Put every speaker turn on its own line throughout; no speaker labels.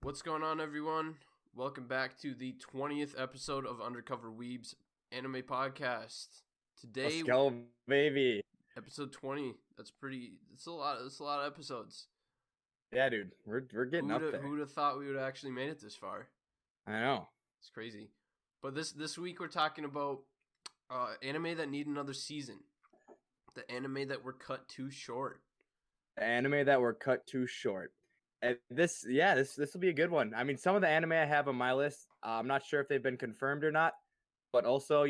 What's going on, everyone? Welcome back to the 20th episode of Undercover Weeb's Anime Podcast.
Let's
Today,
go, baby.
episode 20. It's a lot. It's a lot of episodes.
Yeah, dude, we're getting up there.
Who would have thought we would have actually made it this far?
I know.
It's crazy. But this week we're talking about anime that need another season. The anime that were cut too short.
The anime that were cut too short. And this will be a good one. I mean, some of the anime I have on my list, I'm not sure if they've been confirmed or not. But also,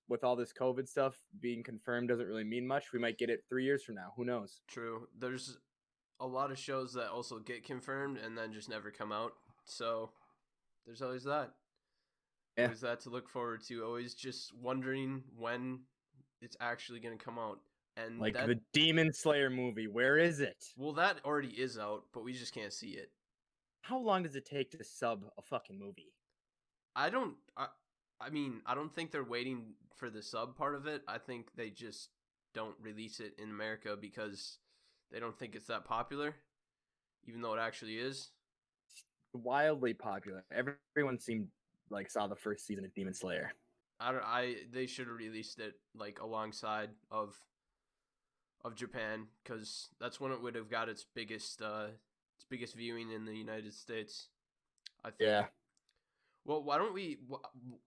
with all this COVID stuff, being confirmed doesn't really mean much. We might get it 3 years from now. Who knows?
True. There's a lot of shows that also get confirmed and then just never come out. So there's always that.
Yeah.
Always that to look forward to. Always just wondering when it's actually going to come out. And
like the Demon Slayer movie, where is it?
Well, that already is out, but we just can't see it.
How long does it take to sub a fucking movie?
I don't think they're waiting for the sub part of it. I think they just don't release it in America because they don't think it's that popular, even though it actually is.
Wildly popular. Everyone seemed like saw the first season of Demon Slayer.
They should have released it like alongside of Japan, because that's when it would have got its biggest viewing in the United States, I think.
Yeah.
Well, why don't we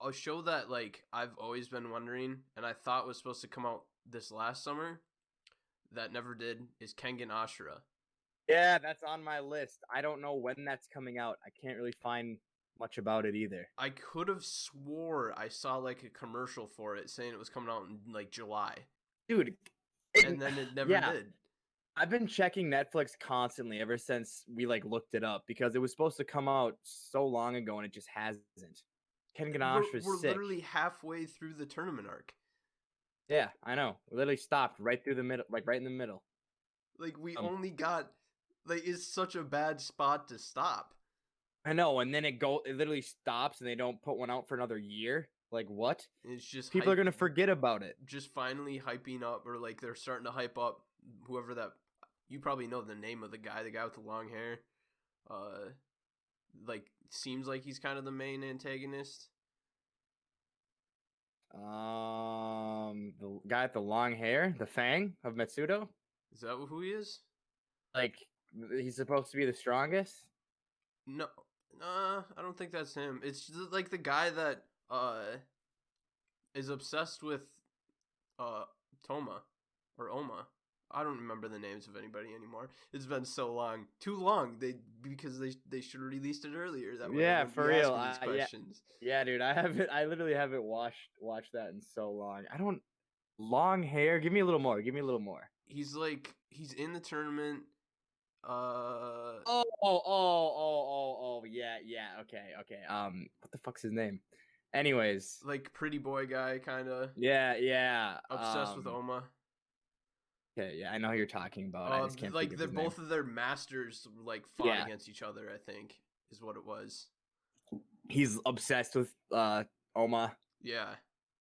a show that like I've always been wondering and I thought was supposed to come out this last summer that never did is Kengan Ashura.
Yeah, that's on my list. I don't know when that's coming out. I can't really find much about it either.
I could have swore I saw like a commercial for it saying it was coming out in like July.
Dude.
And then it never did.
I've been checking Netflix constantly ever since we like looked it up because it was supposed to come out so long ago and it just hasn't. Kengan Ashura is
We're
sick.
literally halfway through the tournament arc.
Yeah, I know. We literally stopped right through the middle, like right in the middle.
Like we only got like it's such a bad spot to stop.
I know, and then it literally stops and they don't put one out for another year. Like what?
It's just
people are gonna forget about it.
Just finally hyping up, or like they're starting to hype up whoever that. You probably know the name of the guy with the long hair. Like seems like he's kind of the main antagonist.
The guy with the long hair, the Fang of Metsudo.
Is that who he is?
Like he's supposed to be the strongest?
No, I don't think that's him. It's just like the guy that is obsessed with Toma or Oma. I don't remember the names of anybody anymore. It's been so long, too long. Because they should have released it earlier. That way
yeah, for real.
Yeah,
dude, I literally haven't watched that in so long. I don't long hair. Give me a little more.
He's in the tournament.
Oh, yeah, okay. What the fuck's his name? Anyways,
like pretty boy guy, kind of.
Yeah.
Obsessed with Oma.
Okay, yeah, I know who you're talking about. I just can't
like
think of his
both
name.
of their masters like fought against each other. I think is what it was.
He's obsessed with Oma.
Yeah.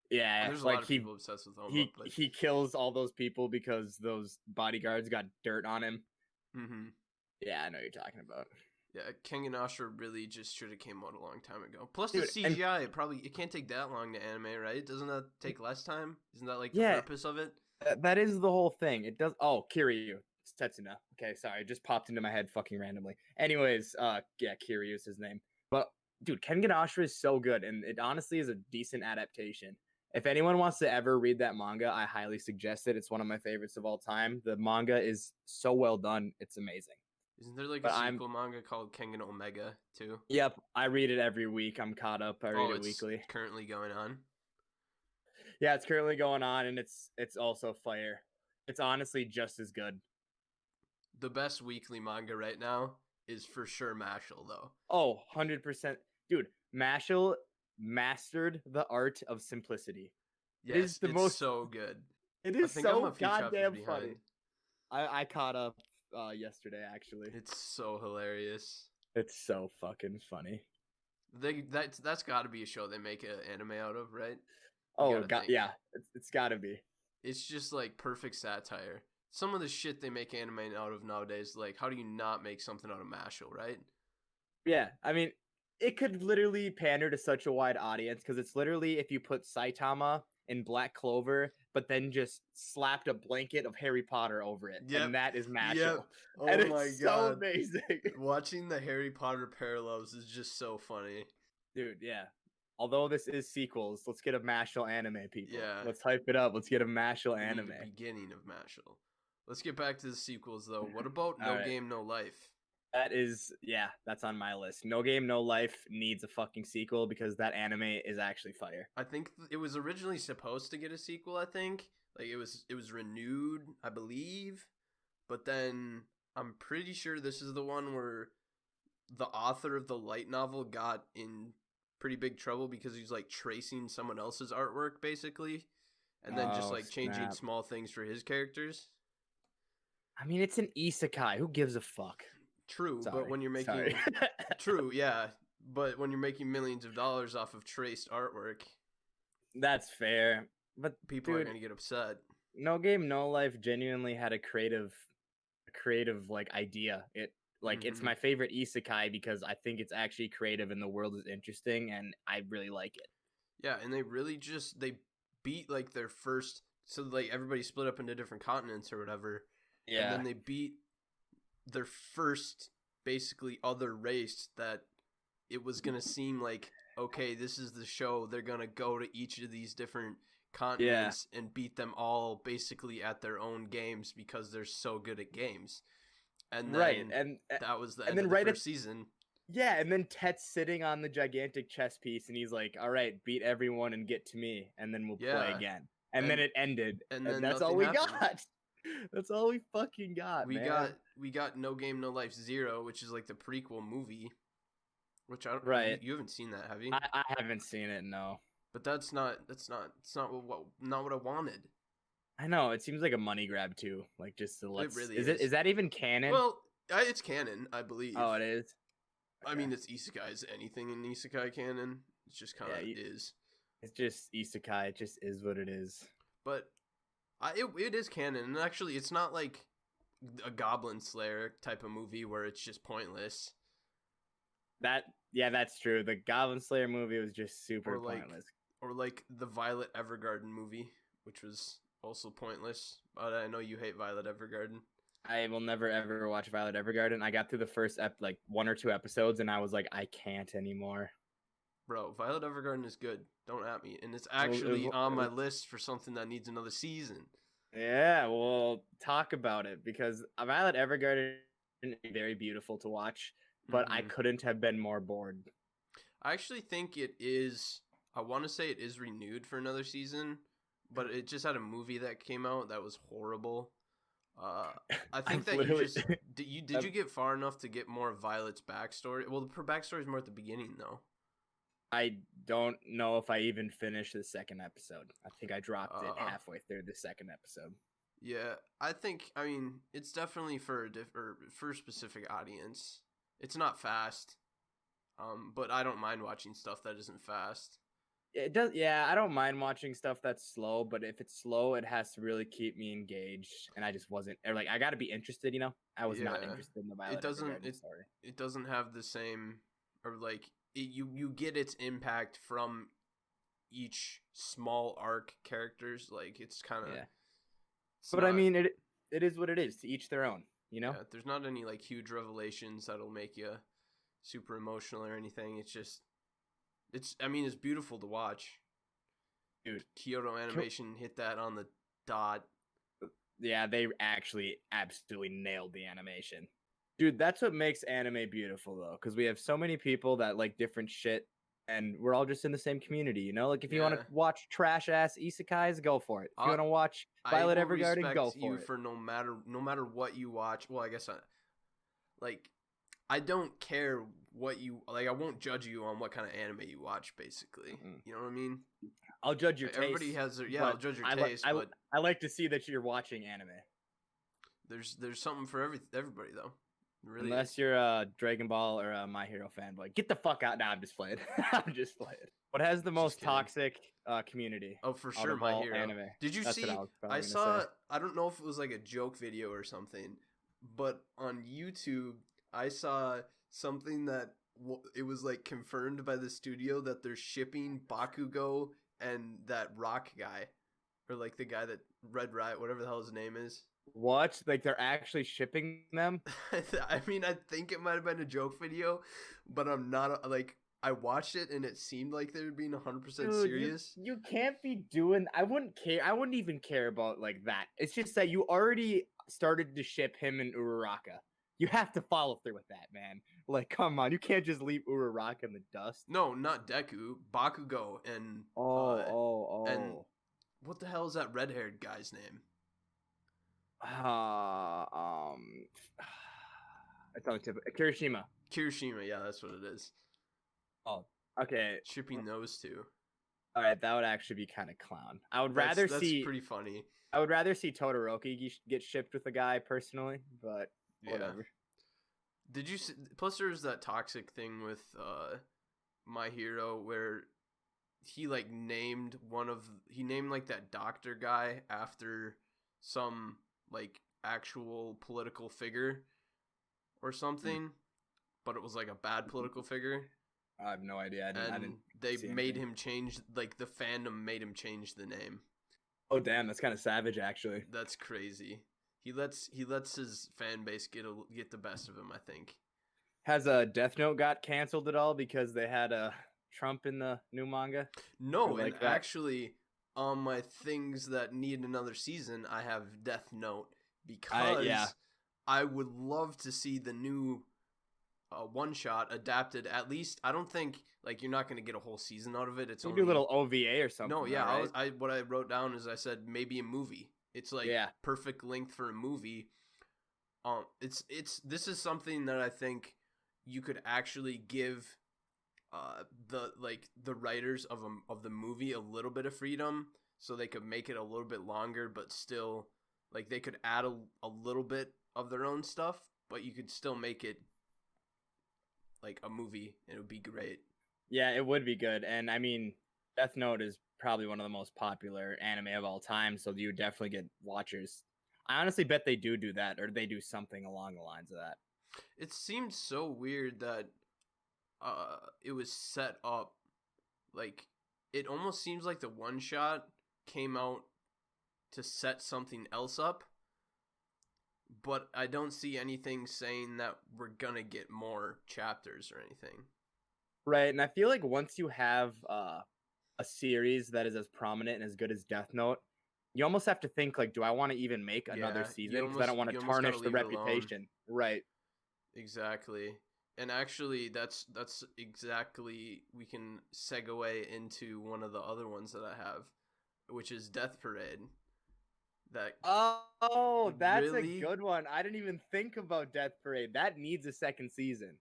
Yeah,
there's a lot of people obsessed with Oma.
He kills all those people because those bodyguards got dirt on him.
Mm-hmm.
Yeah, I know what you're talking about.
Yeah, Kengan Ashura really just should have came out a long time ago. Plus the CGI, it can't take that long to animate, right? Doesn't that take less time? Isn't that like the purpose of it?
That is the whole thing. It does. Oh, Kiryu. It's Tetsuna. Okay, sorry, it just popped into my head fucking randomly. Anyways, Kiryu is his name. But dude, Kengan Ashura is so good, and it honestly is a decent adaptation. If anyone wants to ever read that manga, I highly suggest it. It's one of my favorites of all time. The manga is so well done. It's amazing.
Isn't there like a sequel manga called Kengan Omega too?
Yep, I read it every week. I'm caught up. I read it weekly.
It's currently going on.
Yeah, it's currently going on, and it's also fire. It's honestly just as good.
The best weekly manga right now is for sure Mashle, though.
Oh, 100%. Dude, Mashle mastered the art of simplicity.
Yes, it's so good.
It is so goddamn funny. I caught up yesterday, actually.
It's so hilarious.
It's so fucking funny.
That's got to be a show they make an anime out of, right?
Oh god, yeah, it's got to be.
It's just like perfect satire. Some of the shit they make anime out of nowadays, like how do you not make something out of Mashle, right?
Yeah, I mean, it could literally pander to such a wide audience because it's literally if you put Saitama in Black Clover, but then just slapped a blanket of Harry Potter over it,
Yep.
and that is
Yep.
Mashal. And
Oh my
it's so
god.
amazing.
Watching the Harry Potter parallels is just so funny.
Dude, yeah. Although this is sequels, let's get a Mashal anime, people.
Yeah.
Let's hype it up. Let's get a Mashal
We
anime.
need a beginning of Mashal. Let's get back to the sequels though. What about
All
No
right.
Game No Life?
That is, yeah, that's on my list. No Game, No Life needs a fucking sequel because that anime is actually fire.
I think it was originally supposed to get a sequel, I think. Like it was renewed, I believe. But then I'm pretty sure this is the one where the author of the light novel got in pretty big trouble because he's like tracing someone else's artwork basically and then just
Oh,
like changing
snap.
small things for his characters.
I mean, it's an isekai. Who gives a fuck?
True,
Sorry.
but when you're making
Sorry.
true, yeah, but when you're making millions of dollars off of traced artwork,
That's fair. But
people are
dude,
going to get upset.
No Game No Life genuinely had a creative like idea. It like it's
Mhm.
my favorite isekai because I think it's actually creative and the world is interesting and I really like it.
Yeah, and they really just they beat like their first so like everybody split up into different continents or whatever. And then they beat their first basically other race that it was going to seem like okay, this is the show. They're going to go to each of these different continents and beat them all basically at their own games because they're so good at games. And then
Right. And
that was the
and
end
then
of the
right at
first season.
yeah, and then Tet's sitting on the gigantic chess piece and he's like, "All right, beat everyone and get to me and then we'll play
Yeah.
again." And then
And-
it ended.
and
And
then
that's all
nothing
we
happened.
got. That's all we fucking got,
We
man.
got No Game No Life 0, which is like the prequel movie. Which I don't
Right.
you haven't seen that, have you?
I haven't seen it, no.
But it's not what I wanted.
I know, it seems like a money grab too. Like just to let's
really
is that even canon?
Well, it's canon, I believe.
Oh, it is.
I mean, it's isekai. Is anything in isekai canon? It's just kind of is.
It's just isekai. It just is what it is.
But it is canon, and actually, it's not like a Goblin Slayer type of movie where it's just pointless.
That's true. The Goblin Slayer movie was just super
Or like-
pointless.
Or like the Violet Evergarden movie, which was also pointless. But I know you hate Violet Evergarden.
I will never ever watch Violet Evergarden. I got through the first like 1 or 2 episodes, and I was like, I can't anymore.
Bro, Violet Evergarden is good. Don't at me. And it's actually on my list for something that needs another season.
Yeah, well, talk about it because Violet Evergarden is very beautiful to watch, but I
Mhm.
couldn't have been more bored.
I actually think it is. I want to say it is renewed for another season, but it just had a movie that came out that was horrible. I think that you just did you get far enough to get more of Violet's backstory? Well, her backstory is more at the beginning though.
I don't know if I even finished the second episode. I think I dropped it halfway through the second episode.
Yeah, I mean it's definitely for for a specific audience. It's not fast, but I don't mind watching stuff that isn't fast.
It does, yeah. I don't mind watching stuff that's slow, but if it's slow, it has to really keep me engaged, and I just wasn't. Or like, I got to be interested, you know. I was not
Yeah.
interested in the Violet
doesn't-
Evergarden story.
It doesn't have the same, or like you get its impact from each small arc characters. Like it's kind of
Yeah. But I mean, it is what it is. To each their own, you know.
yeah, there's not any like huge revelations that'll make you super emotional or anything. It's just I mean it's beautiful to watch.
Dude.
Kyoto Animation hit that on the dot.
Yeah, they actually absolutely nailed the animation. Dude, that's what makes anime beautiful though, because we have so many people that like different shit, and we're all just in the same community, you know? Like if you want
Yeah.
to watch trash ass isekais, go for it. If you want to watch Violet
I will
Evergarden, go
respect
for
you
it.
for no matter what you watch. Well, I guess I don't care what you like. I won't judge you on what kind of anime you watch. Basically,
Mm-mm.
you know what I mean.
I'll judge your
Everybody
taste.
has their
but
I'll judge your
I
taste, but
I like to see that you're watching anime.
there's something for everybody though. It really
Unless
is.
you're a Dragon Ball or a My Hero fanboy. Get the fuck out. Nah, I'm just playing. I'm just playing. What has the most
kidding.
toxic community?
Oh, for
out
sure,
of
My
all
Hero.
anime?
Did you
That's
see?
what I was probably
I
gonna
saw.
say.
I don't know if it was like a joke video or something, but on YouTube I saw something that it was like confirmed by the studio that they're shipping Bakugo and that rock guy, or like the guy that Red Riot, whatever the hell his name is.
What? Like they're actually shipping them?
I mean, I think it might have been a joke video, but I'm not like I watched it and it seemed like they were being 100% serious.
You can't be doing. I wouldn't care. I wouldn't even care about like that. It's just that you already started to ship him and Uraraka. You have to follow through with that, man. Like, come on, you can't just leave Uraraka in the dust.
No, not Deku, Bakugo, and and what the hell is that red-haired guy's name?
It's on the tip. Kirishima.
Kirishima, yeah, that's what it is.
Oh, okay.
Shipping those two.
All right, that would actually be kind of clown. I would rather see.
That's pretty funny.
I would rather see Todoroki get shipped with a guy personally, but whatever.
Did you see, plus there's that toxic thing with My Hero where he like named like that doctor guy after some like actual political figure or something, but it was like a bad political figure.
I have no idea.
They made him change, like the fandom made him change the name.
Oh damn, that's kind of savage actually.
That's crazy. He lets his fan base get the best of him, I think.
Has Death Note got canceled at all because they had Trump in the new manga?
No, like and actually on my things that need another season, I have Death Note because I would love to see the new one shot adapted. At least I don't think like you're not going to get a whole season out of it. It's only
do a little OVA or something.
No, yeah,
right?
what I wrote down is I said maybe a movie. It's like perfect length for a movie. This is something that I think you could actually give the writers of the movie a little bit of freedom, so they could make it a little bit longer, but still like they could add a little bit of their own stuff, but you could still make it like a movie and it would be great.
Yeah, it would be good. And I mean, Death Note is probably one of the most popular anime of all time, so you would definitely get watchers. I honestly bet they do that, or they do something along the lines of that.
It seems so weird that it was set up like it almost seems like the one shot came out to set something else up, but I don't see anything saying that we're gonna get more chapters or anything.
Right, and I feel like once you have a series that is as prominent and as good as Death Note, you almost have to think like, do I want to even make another season? Because I don't want to tarnish the reputation. Right.
Exactly. And actually, that's exactly, we can segue into one of the other ones that I have, which is Death Parade.
That's a good one. I didn't even think about Death Parade. That needs a second season.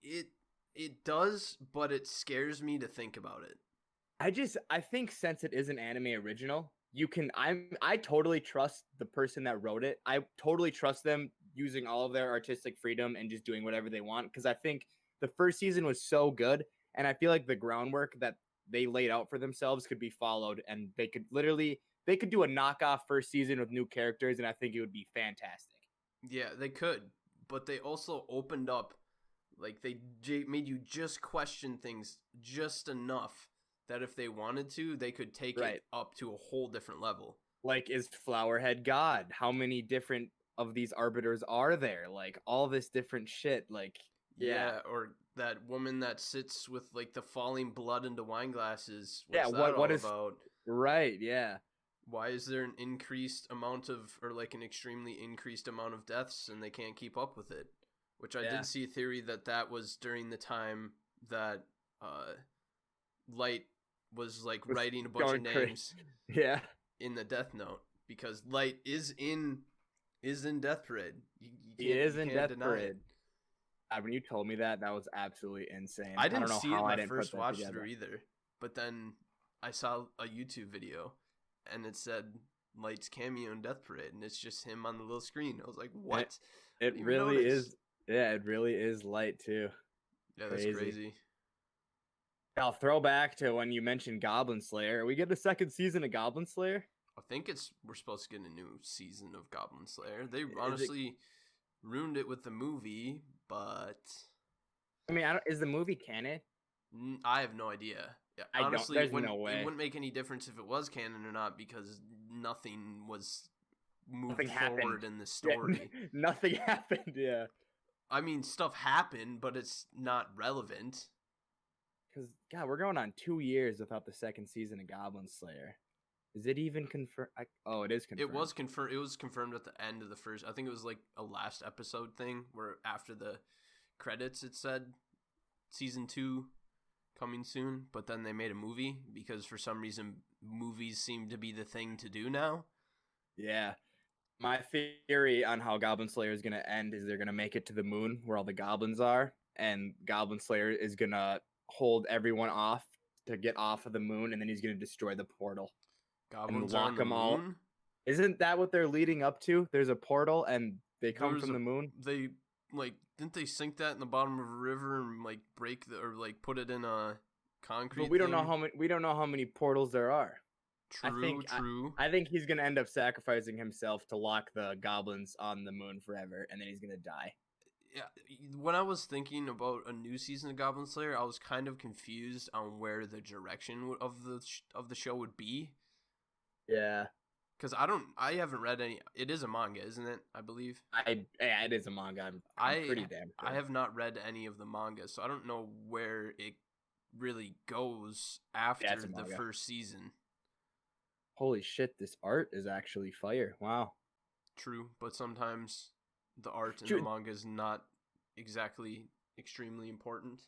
It does, but it scares me to think about it.
I think since it is an anime original, I totally trust the person that wrote it. I totally trust them using all of their artistic freedom and just doing whatever they want, because I think the first season was so good, and I feel like the groundwork that they laid out for themselves could be followed, and they could do a knockoff first season with new characters, and I think it would be fantastic.
Yeah, they could, but they also opened up, like they made you just question things just enough that if they wanted to, they could take it up to a whole different level.
Like, is Flowerhead God? How many different of these arbiters are there? Like, all this different shit. Like,
yeah, or that woman that sits with like the falling blood into wine glasses.
What is
about?
Right, yeah.
Why is there an increased amount of, or like an extremely increased amount of deaths, and they can't keep up with it? Which I did see a theory that was during the time that Light was like writing a bunch of names in the Death Note, because Light is in Death Parade.
He is in Death Parade. When you told me that was absolutely insane.
I don't know see how it when I first watched it either, but then I saw a YouTube video and it said Light's cameo in Death Parade, and it's just him on the little screen. I was like, what?
It really is. Yeah, it really is Light too.
Yeah, that's crazy.
I'll throw back to when you mentioned Goblin Slayer. Are we get a second season of Goblin Slayer?
I think we're supposed to get a new season of Goblin Slayer. They honestly ruined it with the movie, but
I mean, is the movie canon?
I have no idea. Yeah,
I don't.
honestly,
There's no
it
way.
wouldn't make any difference if it was canon or not because nothing was moved
Nothing happened.
forward in the
Yeah,
story.
nothing happened. Yeah.
I mean, stuff happened, but it's not relevant.
Because God, we're going on 2 years without the second season of Goblin Slayer. Is it even confirmed? Oh, it is confirmed.
It was confirmed. It was confirmed at the end of the first. I think it was like a last episode thing where after the credits it said season 2 coming soon, but then they made a movie because for some reason movies seem to be the thing to do now.
Yeah. My theory on how Goblin Slayer is going to end is they're going to make it to the moon where all the goblins are, and Goblin Slayer is going to hold everyone off to get off of the moon, and then he's going to destroy the portal.
Goblins
and
are
lock
on the
them all.
moon?
Isn't that what they're leading up to? There's a portal, and they come from the moon.
They didn't they sink that in the bottom of a river and like break or like put it in a concrete?
But we don't know how many. We don't know how many portals there are.
True.
I think he's gonna end up sacrificing himself to lock the goblins on the moon forever, and then he's gonna die.
Yeah, when I was thinking about a new season of Goblin Slayer, I was kind of confused on where the direction of the show would be.
Yeah,
because I haven't read any. It is a manga, isn't it? I believe.
Yeah, it is a manga. I'm pretty damn sure.
I have not read any of the manga, so I don't know where it really goes after the first season.
Holy shit, this art is actually fire. Wow.
True, but sometimes the art in the manga is not exactly extremely important.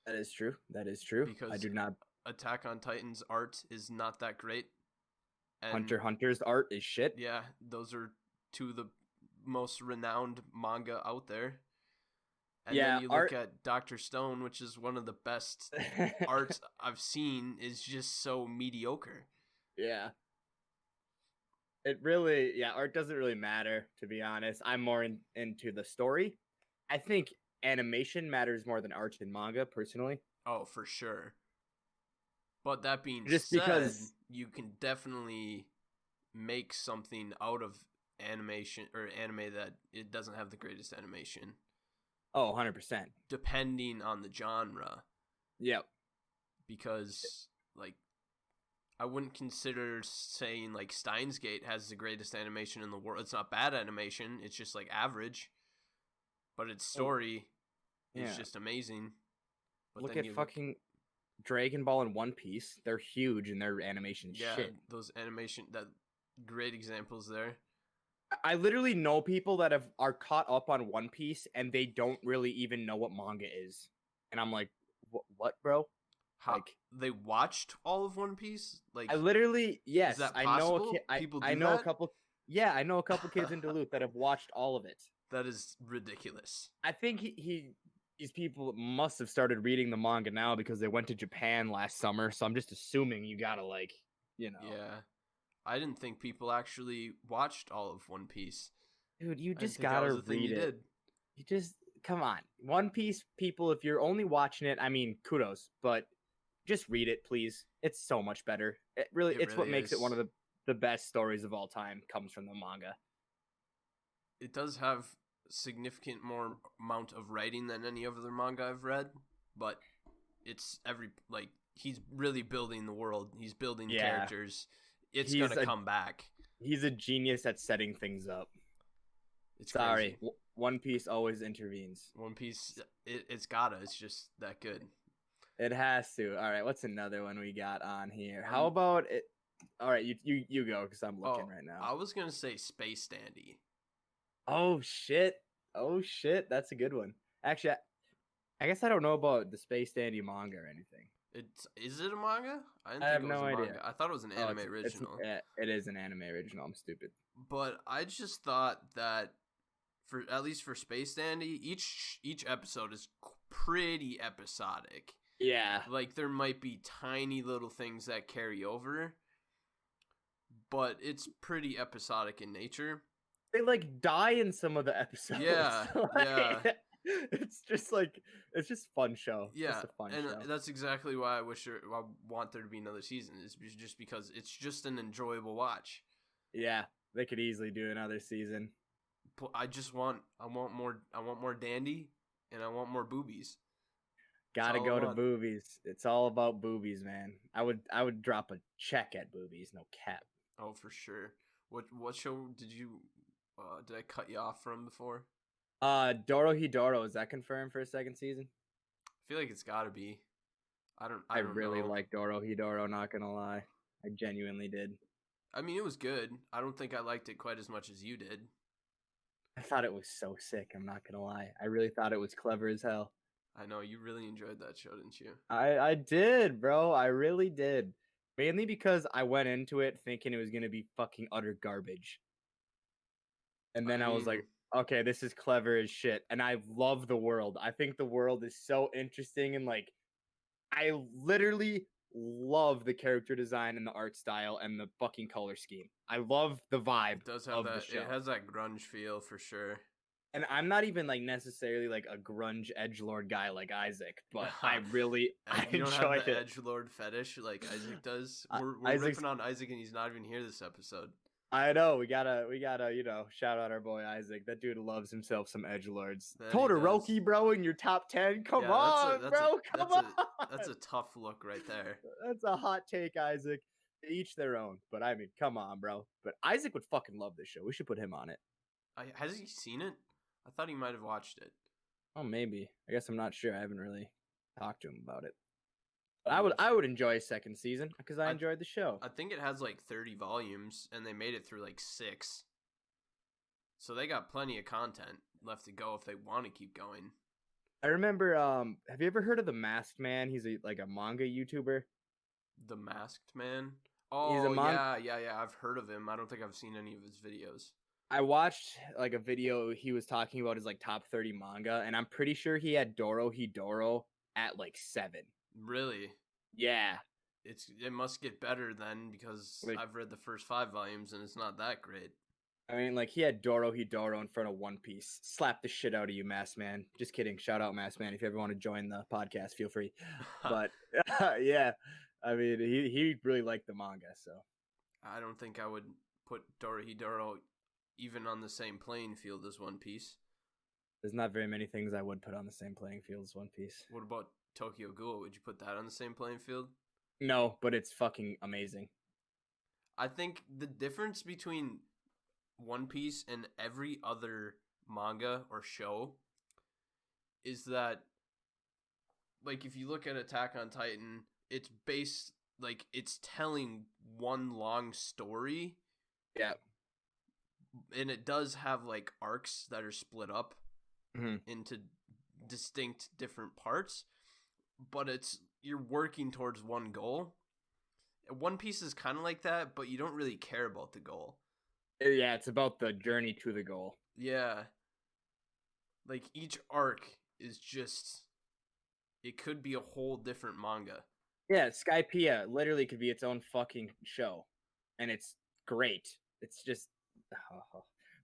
That is true. That is true.
Because
I do not.
Attack on Titan's art is not that great.
And Hunter x Hunter's art is shit.
Yeah, those are two of the most renowned manga out there. And then you look at Dr. Stone, which is one of the best art I've seen, is just so mediocre.
Yeah. It really, art doesn't really matter, to be honest. I'm more into the story. I think animation matters more than art in manga, personally.
Oh, for sure. But that being said, because you can definitely make something out of animation or anime that it doesn't have the greatest animation.
Oh, 100%.
Depending on the genre.
Yep.
Because, like, I wouldn't consider saying, like, Steins Gate has the greatest animation in the world. It's not bad animation. It's just, like, average. But its story is just amazing. But
look at fucking Dragon Ball and One Piece. They're huge in their animation shit. Yeah,
those animation, that great examples there.
I literally know people that are caught up on One Piece and they don't really even know what manga is. And I'm like, what, bro?
How, like, they watched all of One Piece? Like,
I literally, yes.
Is that possible?
I know a couple. Yeah, I know a couple kids in Duluth that have watched all of it.
That is ridiculous.
I think these people must have started reading the manga now because they went to Japan last summer. So I'm just assuming you gotta, like, you know.
Yeah. I didn't think people actually watched all of One Piece.
Dude, you just gotta read it. You just, come on. One Piece people, if you're only watching it, I mean, kudos, but just read it, please. It's so much better. It's really what makes it one of the best stories of all time, comes from the manga.
It does have significant more amount of writing than any other manga I've read, but it's he's really building the world. He's building characters. It's gonna come back. He's a
genius at setting things up.
It's crazy.
One Piece always intervenes.
One Piece, it's gotta. It's just that good.
It has to. All right, what's another one we got on here? How about it? All right, you go because I'm looking right now.
I was gonna say Space Dandy.
Oh shit! That's a good one. Actually, I guess I don't know about the Space Dandy manga or anything.
Is it a manga?
I have no idea.
Manga. I thought it was an anime original.
It is an anime original. I'm stupid.
But I just thought that at least for Space Dandy, each episode is pretty episodic.
Yeah.
Like there might be tiny little things that carry over, but it's pretty episodic in nature.
They like die in some of the episodes.
Yeah. Yeah.
It's just fun show.
Yeah,
it's a fun show.
That's exactly why I want there to be another season. Is just because it's just an enjoyable watch.
Yeah, they could easily do another season.
I want more Dandy, and I want more boobies.
Gotta
all I
go to
want.
boobies. It's all about boobies, man. I would drop a check at boobies, no cap.
Oh, for sure. What show did you did I cut you off from before?
Dorohedoro, is that confirmed for a second season?
I feel like it's got to be. I
I
don't
really
know.
like Dorohedoro, not gonna lie. I genuinely did.
I mean, it was good. I don't think I liked it quite as much as you did.
I thought it was so sick, I'm not gonna lie. I really thought it was clever as hell.
I know you really enjoyed that show, didn't you?
I did, bro. I really did. Mainly because I went into it thinking it was gonna be fucking utter garbage. And then I was like, okay, this is clever as shit. And I love the world. I think the world is so interesting and like I literally love the character design and the art style and the fucking color scheme. I love the vibe
It does have
of
that.
the show.
It has that grunge feel for sure.
And I'm not even like necessarily like a grunge edgelord guy like Isaac, but I really I
You don't
enjoy
have the
it.
edgelord fetish like Isaac does. We're
Isaac's-
ripping on Isaac, and he's not even here this episode.
I know we gotta shout out our boy Isaac. That dude loves himself some edgelords.
That he
Todoroki,
does.
bro, in your top 10. Come
Yeah,
on, bro. Come on.
That's a tough look right there.
That's a hot take, Isaac. Each their own. But I mean, come on, bro. But Isaac would fucking love this show. We should put him on it.
Has he seen it? I thought he might have watched it.
Oh, maybe. I guess I'm not sure. I haven't really talked to him about it. But I would enjoy a second season because I enjoyed the show.
I think it has like 30 volumes, and they made it through like 6. So they got plenty of content left to go if they want to keep going.
I remember. Have you ever heard of the Masked Man? He's like a manga YouTuber.
The Masked Man.
He's a
Oh
mon-
yeah. I've heard of him. I don't think I've seen any of his videos.
I watched like a video he was talking about his like top 30 manga, and I'm pretty sure he had Dorohedoro at like 7.
Really?
Yeah.
It must get better then because
Like-
I've read the first 5 volumes and it's not that great.
I mean, like he had Dorohedoro in front of One Piece. Slap the shit out of you, Masked Man. Just kidding. Shout out, Masked Man. If you ever want to join the podcast, feel free. But yeah, I mean, he really liked the manga, so
I don't think I would put Dorohedoro even on the same playing field as One Piece.
there's not very many things I would put on the same playing field as One Piece.
What about Tokyo Ghoul? Would you put that on the same playing field?
No, but it's fucking amazing.
I think the difference between One Piece and every other manga or show is that, like, if you look at Attack on Titan, it's based, like, it's telling one long story.
Yeah.
And it does have, like, arcs that are split up into distinct different parts, but you're working towards one goal. One Piece is kind of like that, but you don't really care about the goal.
Yeah, it's about the journey to the goal.
Yeah. Like, each arc is just, it could be a whole different manga.
Yeah, Skypiea literally could be its own fucking show, and it's great. It's just,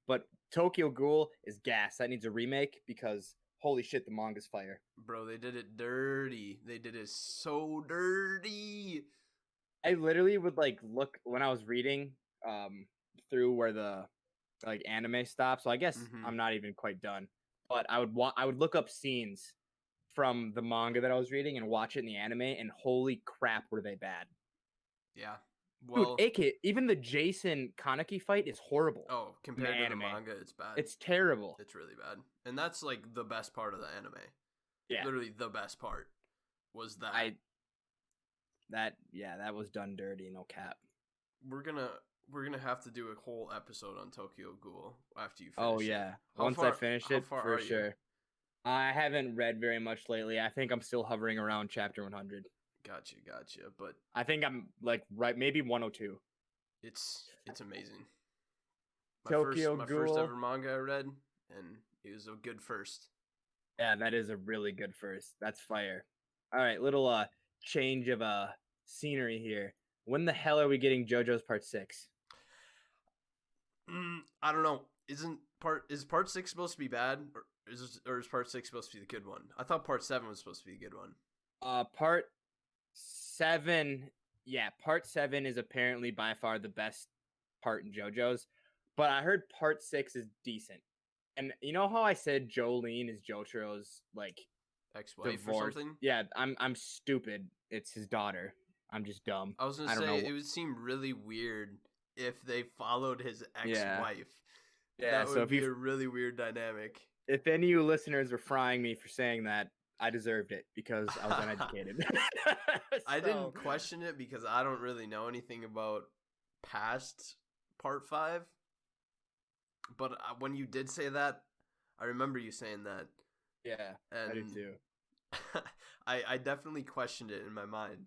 but Tokyo Ghoul is gas. That needs a remake because holy shit, the manga's fire.
Bro, they did it dirty. They did it so dirty.
I literally would like look when I was reading through where the like anime stops. So I guess I'm not even quite done. But I would look up scenes from the manga that I was reading and watch it in the anime, and holy crap, were they bad.
Yeah. Well,
dude, AK, even the Jason Kaneki fight is horrible.
Oh, compared to the manga, it's bad.
It's terrible.
It's really bad. And that's like the best part of the anime.
Yeah.
Literally the best part was that.
That was done dirty, no cap.
We're gonna have to do a whole episode on Tokyo Ghoul after you finish
Oh
it.
yeah. Once I finish it, for sure. I haven't read very much lately. I think I'm still hovering around chapter 100.
Gotcha. But
I think I'm like maybe 102.
It's amazing.
Ghoul.
My first ever manga I read, and it was a good first.
Yeah, that is a really good first. That's fire. All right, little change of scenery here. When the hell are we getting JoJo's Part 6?
I don't know. Is Part 6 supposed to be bad, or is Part 6 supposed to be the good one? I thought Part 7 was supposed to be the good one.
Part 7, yeah, Part 7 is apparently by far the best part in JoJo's, but I heard Part 6 is decent. And you know how I said Jolene is Jotaro's like
ex-wife or
divorced.
something.
Yeah, I'm stupid. It's his daughter. I'm just dumb.
I was gonna
I don't
say
know.
it would seem really weird if they followed his
Yeah.
ex-wife.
Yeah,
That
so
would be a really weird dynamic.
if any of you listeners were frying me for saying that, I deserved it because I was uneducated.
I
So,
didn't question it because I don't really know anything about past Part 5. But when you did say that, I remember you saying that.
yeah,
And
I do too.
I definitely questioned it in my mind.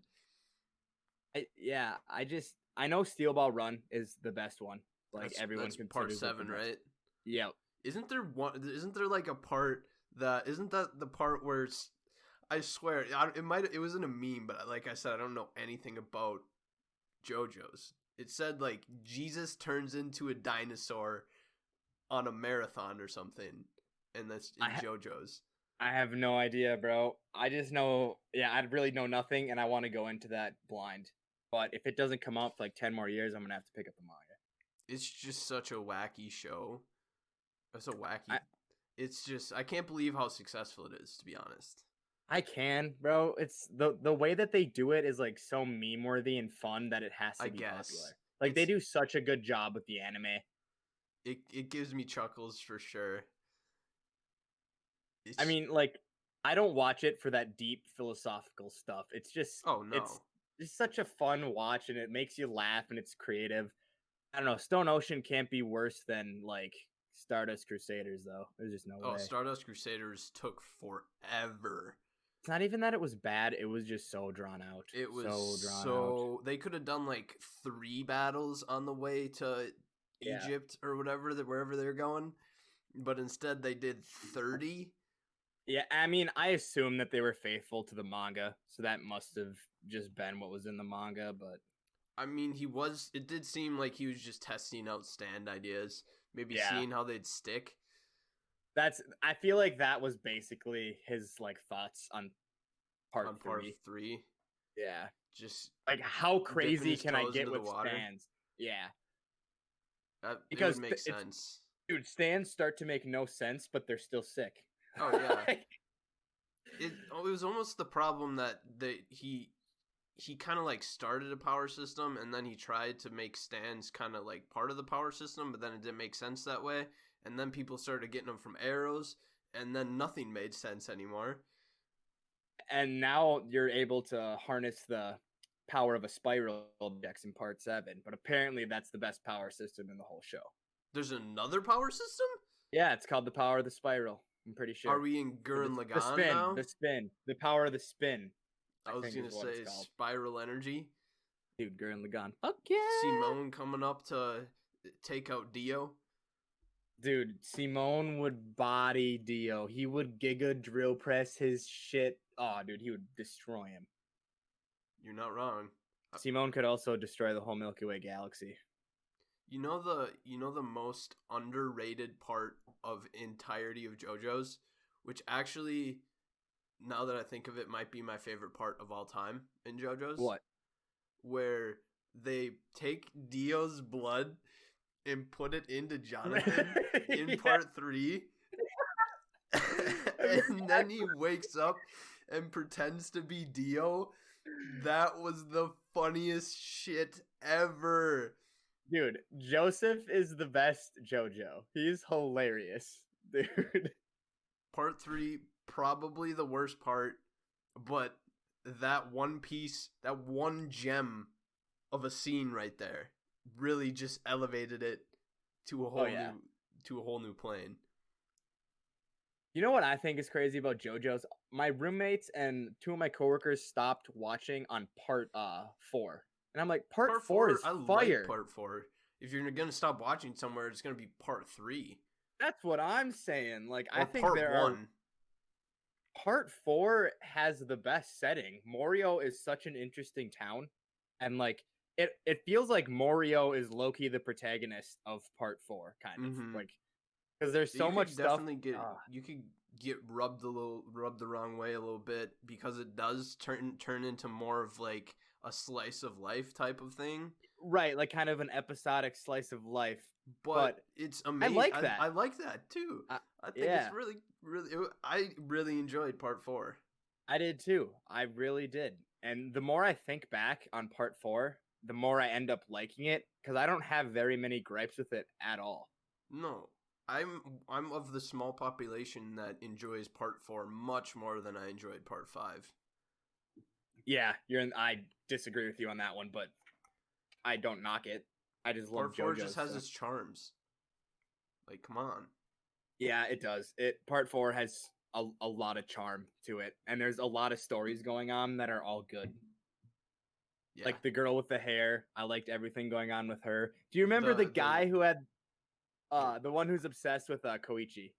I know Steel Ball Run is the best one. Like everyone
that's
considers
Part
it the
7,
best.
right?
Yeah.
Isn't there like a part that isn't that the part where I swear it wasn't a meme, but like I said, I don't know anything about JoJo's. It said like Jesus turns into a dinosaur on a marathon or something, and that's in JoJo's.
I have no idea, bro. I just know, I really know nothing, and I want to go into that blind. But if it doesn't come out for like 10 more years, I'm gonna have to pick up the manga.
It's just such a wacky show. It's a wacky. It's just I can't believe how successful it is, to be honest.
I can, bro. It's the way that they do it is like so meme worthy and fun that it has to be popular. Like they do such a good job with the anime.
It gives me chuckles for sure.
I mean, like I don't watch it for that deep philosophical stuff. It's just it's just such a fun watch and it makes you laugh and it's creative. I don't know. Stone Ocean can't be worse than like Stardust Crusaders, though. There's just no way.
Oh, Stardust Crusaders took forever.
It's not even that it was bad. It was just so drawn out.
It was so drawn out. They could have done like 3 battles on the way to Egypt or whatever, wherever they're going. But instead they did 30.
Yeah, I mean, I assume that they were faithful to the manga. So that must have just been what was in the manga. But
I mean, it did seem like he was just testing out stand ideas. Maybe seeing how they'd stick.
I feel like that was basically his like thoughts on part
3.
Yeah.
Just
like how crazy can I get with stands? Yeah.
Because it would make sense.
Dude, stands start to make no sense, but they're still sick.
Oh yeah. It was almost the problem that he kind of like started a power system and then he tried to make stands kind of like part of the power system, but then it didn't make sense that way. And then people started getting them from arrows and then nothing made sense anymore.
And now you're able to harness the power of a spiral objects in part 7, but apparently that's the best power system in the whole show.
There's another power system?
Yeah, it's called the power of the spiral. I'm pretty sure.
Are we in Gurren Lagann now?
The power of the spin.
I was going to say spiral energy.
Dude, Gurren Lagann. Fuck yeah!
Simone coming up to take out Dio.
Dude, Simone would body Dio. He would Giga drill press his shit. Oh, dude, he would destroy him.
You're not wrong.
Simone could also destroy the whole Milky Way galaxy.
You know the most underrated part of entirety of JoJo's, which actually, now that I think of it, might be my favorite part of all time in JoJo's.
What?
Where they take Dio's blood and put it into Jonathan in part 3. And then he wakes up and pretends to be Dio. That was the funniest shit ever.
Dude, Joseph is the best JoJo. He's hilarious, dude.
Part 3, probably the worst part, but that one piece, that one gem of a scene right there really just elevated it to a whole new plane.
You know what I think is crazy about JoJo's? My roommates and 2 of my coworkers stopped watching on part 4. And I'm like, part 4 is fire.
Like part 4. If you're going to stop watching somewhere, it's going to be part 3.
That's what I'm saying. Like,
or
I think part 4 has the best setting. Morio is such an interesting town. And like, it feels like Morio is low-key the protagonist of part 4, kind of. Mm-hmm. Like, because there's so much stuff.
You could get rubbed the wrong way a little bit because it does turn into more of like a slice of life type of thing.
Right, like kind of an episodic slice of life.
But it's amazing.
I like that.
I like that too. I think
Yeah.
it's I really enjoyed part 4.
I did too. I really did. And the more I think back on part 4, the more I end up liking it because I don't have very many gripes with it at all.
No, I'm of the small population that enjoys part 4 much more than I enjoyed part 5.
Yeah, I disagree with you on that one, but I don't knock it. I just love
Part 4
JoJo.
just has its charms. Like, come on.
Yeah, it does. Part 4 has a lot of charm to it, and there's a lot of stories going on that are all good.
Yeah.
Like the girl with the hair, I liked everything going on with her. Do you remember the guy who had the one who's obsessed with Koichi?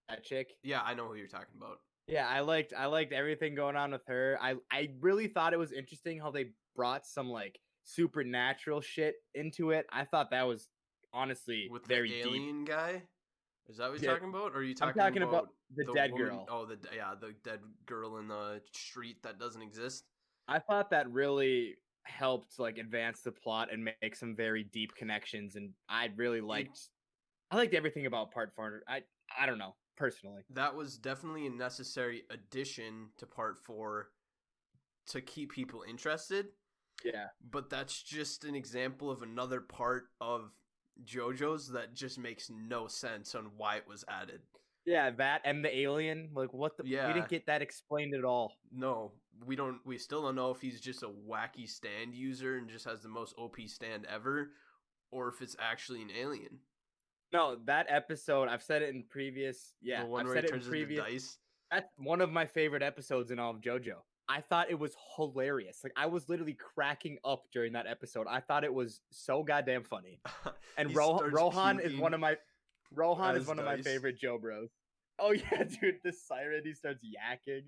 That chick?
Yeah, I know who you're talking about.
Yeah, I liked everything going on with her. I really thought it was interesting how they brought some like supernatural shit into it. I thought that was honestly
With
very
the
deep.
alien guy? Is that what
Yeah.
you're talking about? Or are you
I'm
talking,
talking about the dead
woman?
girl.
Oh, the dead girl in the street that doesn't exist.
I thought that really helped like advance the plot and make some very deep connections, and I really liked everything about part 4. I don't know, personally.
That was definitely a necessary addition to part 4 to keep people interested.
Yeah.
But that's just an example of another part of JoJo's that just makes no sense on why it was added.
Yeah, that and the alien, like what the we didn't get that explained at all.
No, we still don't know if he's just a wacky stand user and just has the most OP stand ever, or if it's actually an alien.
No, that episode, I've said it in previous
The one
I've
where
said
he
it in
turns into
previous
dice.
That's one of my favorite episodes in all of JoJo. I thought it was hilarious. Like I was literally cracking up during that episode. I thought it was so goddamn funny. And Rohan is one of my favorite Joe Bros. Oh yeah, dude, the siren, he starts yakking.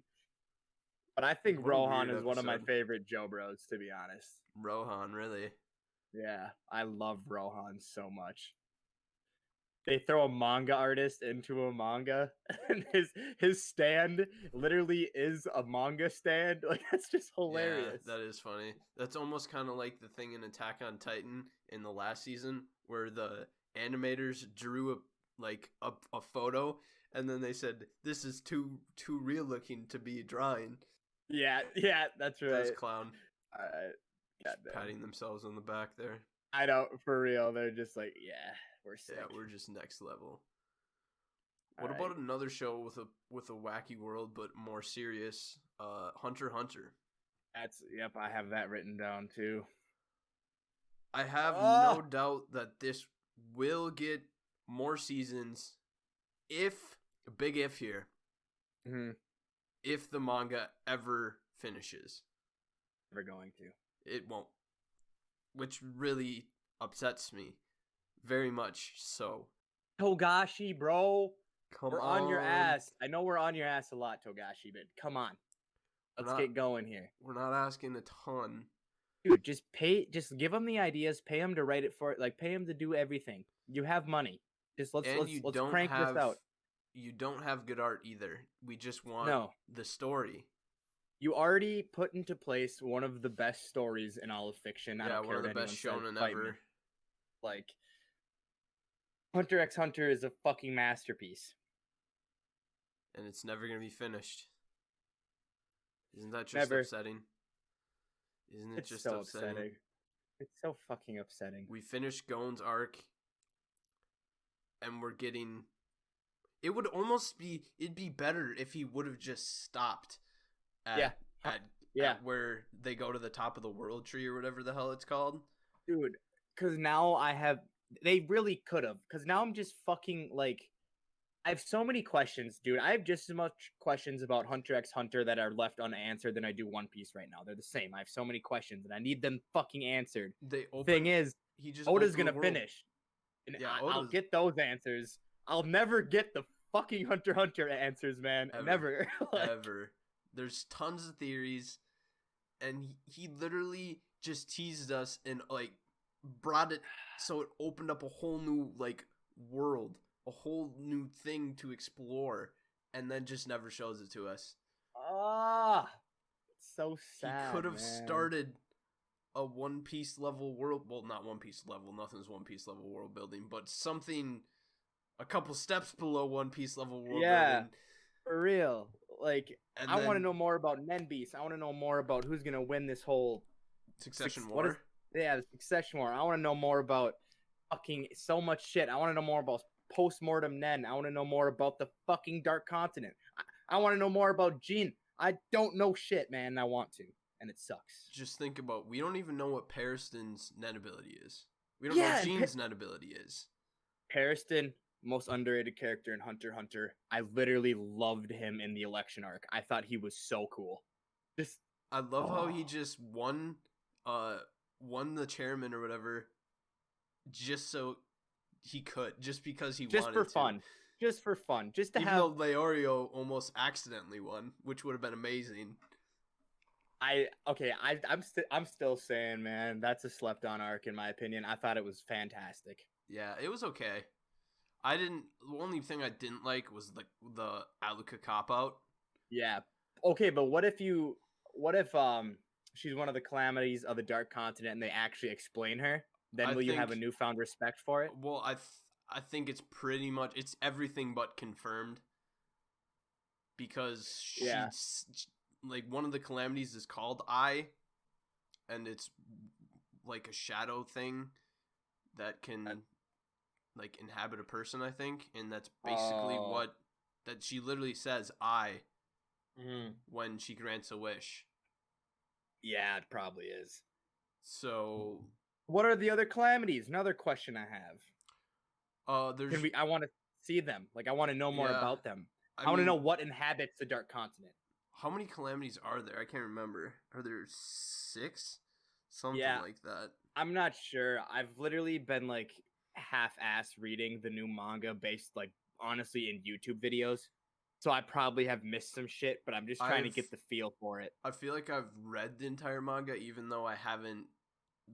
But I think Rohan is one of my favorite Joe Bros, to be honest.
Rohan, really?
Yeah, I love Rohan so much. They throw a manga artist into a manga, and his stand literally is a manga stand. Like that's just hilarious.
Yeah, that is funny. That's almost kind of like the thing in Attack on Titan in the last season, where the animators drew a photo, and then they said this is too real looking to be drawing.
Yeah, that's right.
That's clown.
All right,
patting themselves on the back there.
I know, for real. They're just like, yeah. We're sick.
Yeah, we're just next level. What about another show with a wacky world but more serious? Hunter x Hunter.
Yep, I have that written down too.
I have no doubt that this will get more seasons if here.
Mm-hmm.
If the manga ever finishes.
Never going to.
It won't. Which really upsets me. Very much so.
Togashi, bro.
We're
on your ass. I know we're on your ass a lot, Togashi, but come on. Let's get going here.
We're not asking a ton.
Dude, just give them the ideas, pay them to write it for it, like pay them to do everything. You have money. Just let's crank this out.
You don't have good art either. We just want the story.
You already put into place one of the best stories in all of fiction.
Yeah, one of the best shonen ever.
Like Hunter x Hunter is a fucking masterpiece.
And it's never going to be finished. Isn't that just upsetting? Isn't it just
so upsetting? It's so fucking upsetting.
We finished Gon's arc. And we're getting... It would almost be... It'd be better if he would have just stopped at where they go to the top of the world tree or whatever the hell it's called.
Dude, because now they really could have. Because now I'm just fucking, like... I have so many questions, dude. I have just as much questions about Hunter x Hunter that are left unanswered than I do One Piece right now. They're the same. I have so many questions, and I need them fucking answered. Thing is, Oda's going to finish. And I'll get those answers. I'll never get the fucking Hunter x Hunter answers, man. Never.
Ever. There's tons of theories, and he literally just teased us and, like, brought it so it opened up a whole new, like, world. A whole new thing to explore, and then just never shows it to us.
It's so sad.
He could have started a One Piece level world. Well, not One Piece level. Nothing's One Piece level world building, but something a couple steps below One Piece level world
Yeah.
building.
For real. Like,
And
I want to
then-
know more about Nen Beast. I want to know more about who's gonna win this whole
Succession
what
War.
is- yeah, the Succession War. I want to know more about fucking so much shit. I want to know more about post-mortem Nen. I want to know more about the fucking Dark Continent. I want to know more about Jean. I don't know shit, man. I want to, and it sucks.
Just think about, we don't even know what Periston's net ability is. We don't
Yeah,
know what
and
Jean's net ability is.
Periston, most underrated character in Hunter x Hunter. I literally loved him in the election arc. I thought he was so cool. Just
I love how he
Oh.
just won the chairman or whatever just so he could, just because he
just
wanted
for
to.
fun. Just for fun. Just to
Even
have
though Leorio almost accidentally won, which would have been amazing.
I'm still saying, man, that's a slept on arc in my opinion. I thought it was fantastic.
Yeah, it was okay. The only thing I didn't like was the Aluka cop out.
Yeah. Okay, but what if she's one of the calamities of the Dark Continent and they actually explain her? Then
I
will you have a
think-
newfound respect for it?
Well, I think it's pretty much, it's everything but confirmed, because she's
Yeah.
like, one of the calamities is called Eye, and it's like a shadow thing that can like inhabit a person, I think, and that's basically
Oh.
what that she literally says Eye
Mm-hmm.
when she grants a wish.
Yeah, it probably is.
So
What are the other calamities? Another question I have.
there's
I want to see them. Like, I want to know more
Yeah.
about them. I want to
mean,
know what inhabits the Dark Continent.
how many calamities are there? I can't remember. Are there 6? Something
Yeah.
like that.
I'm not sure. I've literally been like half-ass reading the new manga based like honestly in YouTube videos. So I probably have missed some shit, but I'm just trying to
I've-
get the feel for it.
I feel like I've read the entire manga, even though I haven't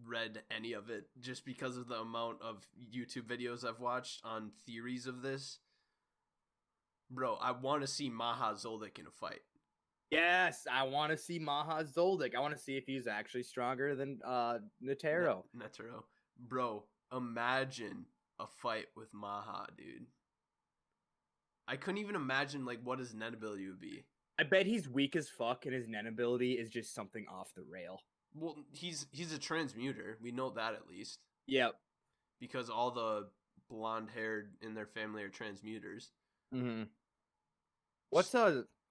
read any of it, just because of the amount of YouTube videos I've watched on theories of this. Bro, I want to see Maha Zoldyck in a fight.
Yes, I want to see Maha Zoldyck. I want to see if he's actually stronger than Netero.
Netero. Bro, imagine a fight with Maha, dude. I couldn't even imagine like what his net ability would be.
I bet he's weak as fuck and his Nen ability is just something off the rail.
Well, he's a transmuter. We know that at least,
Yep.
because all the blonde-haired in their family are transmuters.
Mm-hmm. What's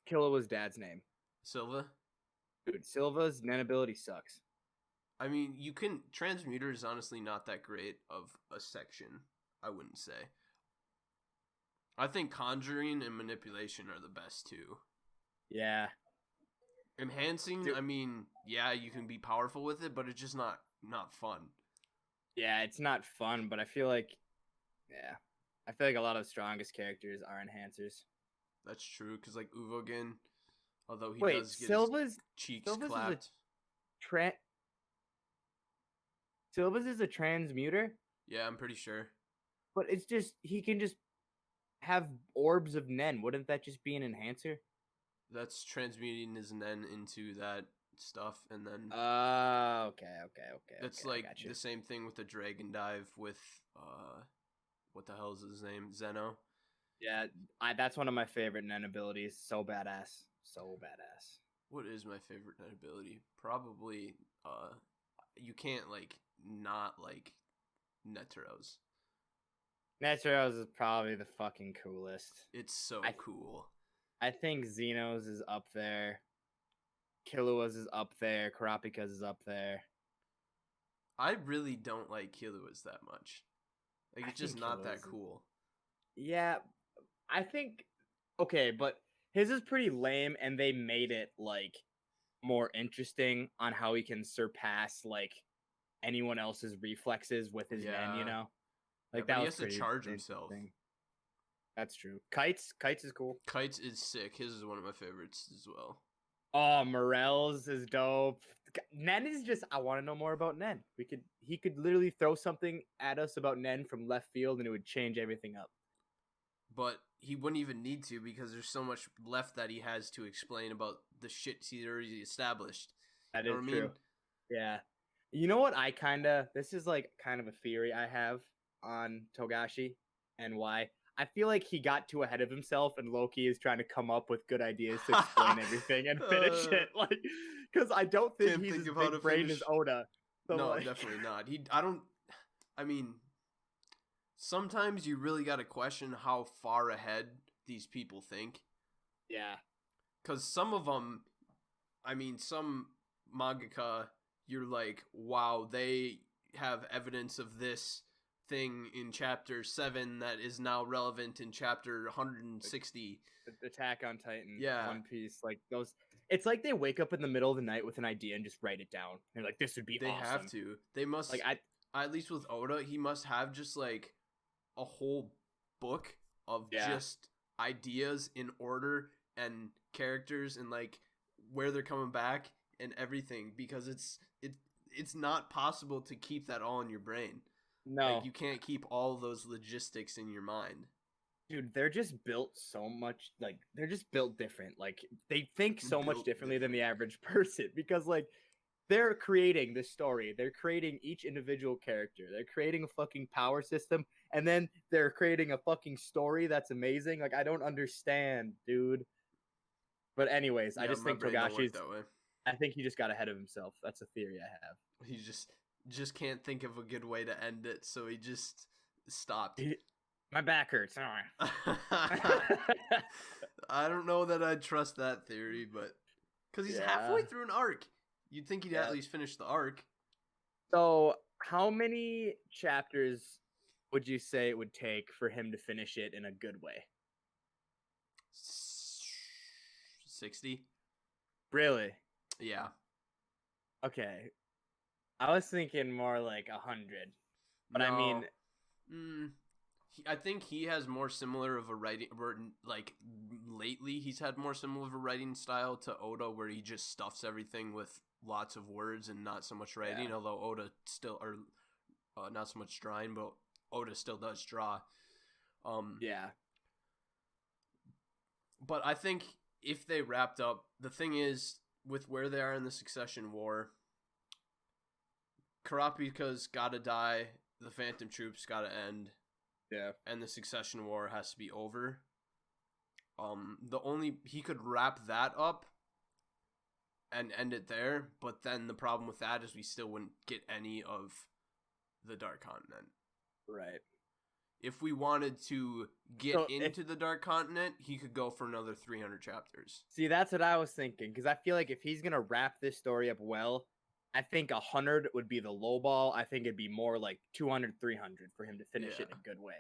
Killua's dad's name?
Silva.
Dude, Silva's Nen ability sucks.
I mean, transmuter is honestly not that great of a section, I wouldn't say. I think conjuring and manipulation are the best too.
Yeah.
Enhancing,
Dude.
I mean, yeah, you can be powerful with it, but it's just not fun.
Yeah, it's not fun, but I feel like a lot of the strongest characters are enhancers.
That's true, because like Uvogin, although he
Wait,
does get
Silva's
his cheeks
Silva's is a
clapped.
Silva's is a transmuter,
Yeah, I'm pretty sure.
but it's just he can just have orbs of Nen. Wouldn't that just be an enhancer?
That's transmuting his Nen into that stuff, and then
Okay.
that's
okay, I
like
gotcha.
the same thing with the Dragon Dive with what the hell is his name? Zeno.
Yeah, that's one of my favorite Nen abilities. So badass. So badass.
What is my favorite Nen ability? Probably you can't like not like Neteros.
Neteros is probably the fucking coolest.
It's so
I-
cool.
I think Xenos is up there. Killua's is up there. Karapika's is up there.
I really don't like Killua's that much. Like,
I
it's just
think
not that
Killua's is-
cool.
Yeah, I think okay, but his is pretty lame, and they made it like more interesting on how he can surpass like anyone else's reflexes with his Nen. You
Yeah.
know,
Yeah,
like
but
that
he
was
has to
pretty
charge himself.
interesting. That's true. Kites is cool.
Kites is sick. His is one of my favorites as well.
Oh, Morel's is dope. Nen is just I want to know more about Nen. He could literally throw something at us about Nen from left field and it would change everything up.
But he wouldn't even need to, because there's so much left that he has to explain about the shit he already established.
That
You know
is
what I mean?
true. Yeah. You know what this is like kind of a theory I have on Togashi and why I feel like he got too ahead of himself, and Loki is trying to come up with good ideas to explain everything and finish it. Like, because I don't think
Can't
he's
think
as
of how to
big brain as
finish.
Oda. So,
No,
like,
definitely not. I mean, sometimes you really got to question how far ahead these people think.
yeah,
Because some of them, I mean, some mangaka, you're like, wow, they have evidence of this thing in chapter 7 that is now relevant in chapter 160.
Attack on Titan,
Yeah.
One Piece, like those. It's like they wake up in the middle of the night with an idea and just write it down. They're like, "This would be
They
awesome."
have to. They must,
Like
at least with Oda, he must have just like a whole book of
Yeah.
just ideas in order and characters and like where they're coming back and everything, because it's not possible to keep that all in your brain.
no,
Like you can't keep all those logistics in your mind.
dude, they're just built so much. Like they're just built different. Like they think so much
Built
differently than the average person because like they're creating this story. They're creating each individual character. They're creating a fucking power system, and then they're creating a fucking story that's amazing. Like I don't understand, dude. But anyways, I
Yeah,
just
my
think
brain don't work
Togashi's.
that way.
I think he just got ahead of himself. That's a theory I have.
He just can't think of a good way to end it, so he just stopped.
My back hurts.
I don't know that I'd trust that theory, but because he's halfway through an arc, you'd think he'd at least finish the arc.
So, how many chapters would you say it would take for him to finish it in a good way?
60.
Really?
Yeah.
Okay. I was thinking more like 100. But I mean,
I think he has more similar of a writing, or like lately he's had more similar of a writing style to Oda, where he just stuffs everything with lots of words and not so much writing. Although Oda still, or not so much drawing, but Oda still does draw.
yeah.
But I think if they wrapped up, the thing is, with where they are in the Succession War, Kurapika's gotta die, the Phantom Troops gotta end.
Yeah.
And the Succession War has to be over. He could wrap that up and end it there, but then the problem with that is we still wouldn't get any of the Dark Continent.
Right.
If we wanted to get into the Dark Continent, he could go for another 300 chapters.
See, that's what I was thinking, because I feel like if he's gonna wrap this story up well, I think 100 would be the low ball. I think it'd be more like 200, 300 for him to finish it in a good way.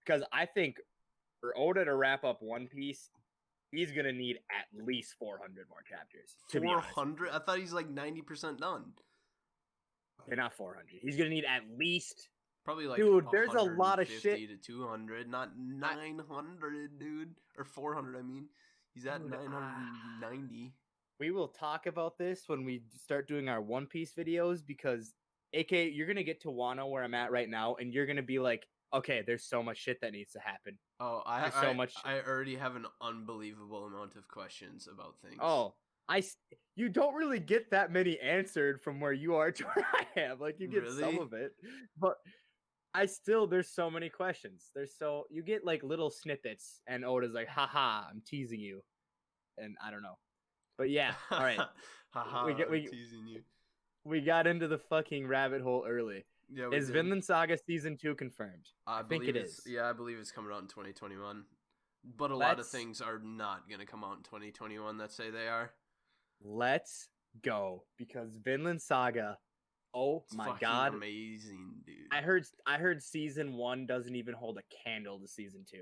Because I think for Oda to wrap up One Piece, he's going to need at least 400 more chapters.
400? I thought he's like 90% done.
Okay, not 400. He's going to need at least...
Probably like,
dude, there's a lot of shit.
To 200, not 900, dude. Or 400, I mean. He's at 990.
We will talk about this when we start doing our One Piece videos, because, AK, you're going to get to Wano where I'm at right now, and you're going to be like, okay, there's so much shit that needs to happen.
Oh, I already have an unbelievable amount of questions about things.
Oh, you don't really get that many answered from where you are to where I am. Like, you get some of it, but there's so many questions. You get like little snippets, and Oda's like, haha, I'm teasing you. And I don't know. But yeah, all right.
Haha, I'm teasing you.
We got into the fucking rabbit hole early.
Yeah,
is Vinland Saga Season 2 confirmed? I think it is.
Yeah, I believe it's coming out in 2021. But a lot of things are not going to come out in 2021 that say they are.
Let's go. Because Vinland Saga, it's my god.
Amazing, dude.
I heard Season 1 doesn't even hold a candle to Season 2.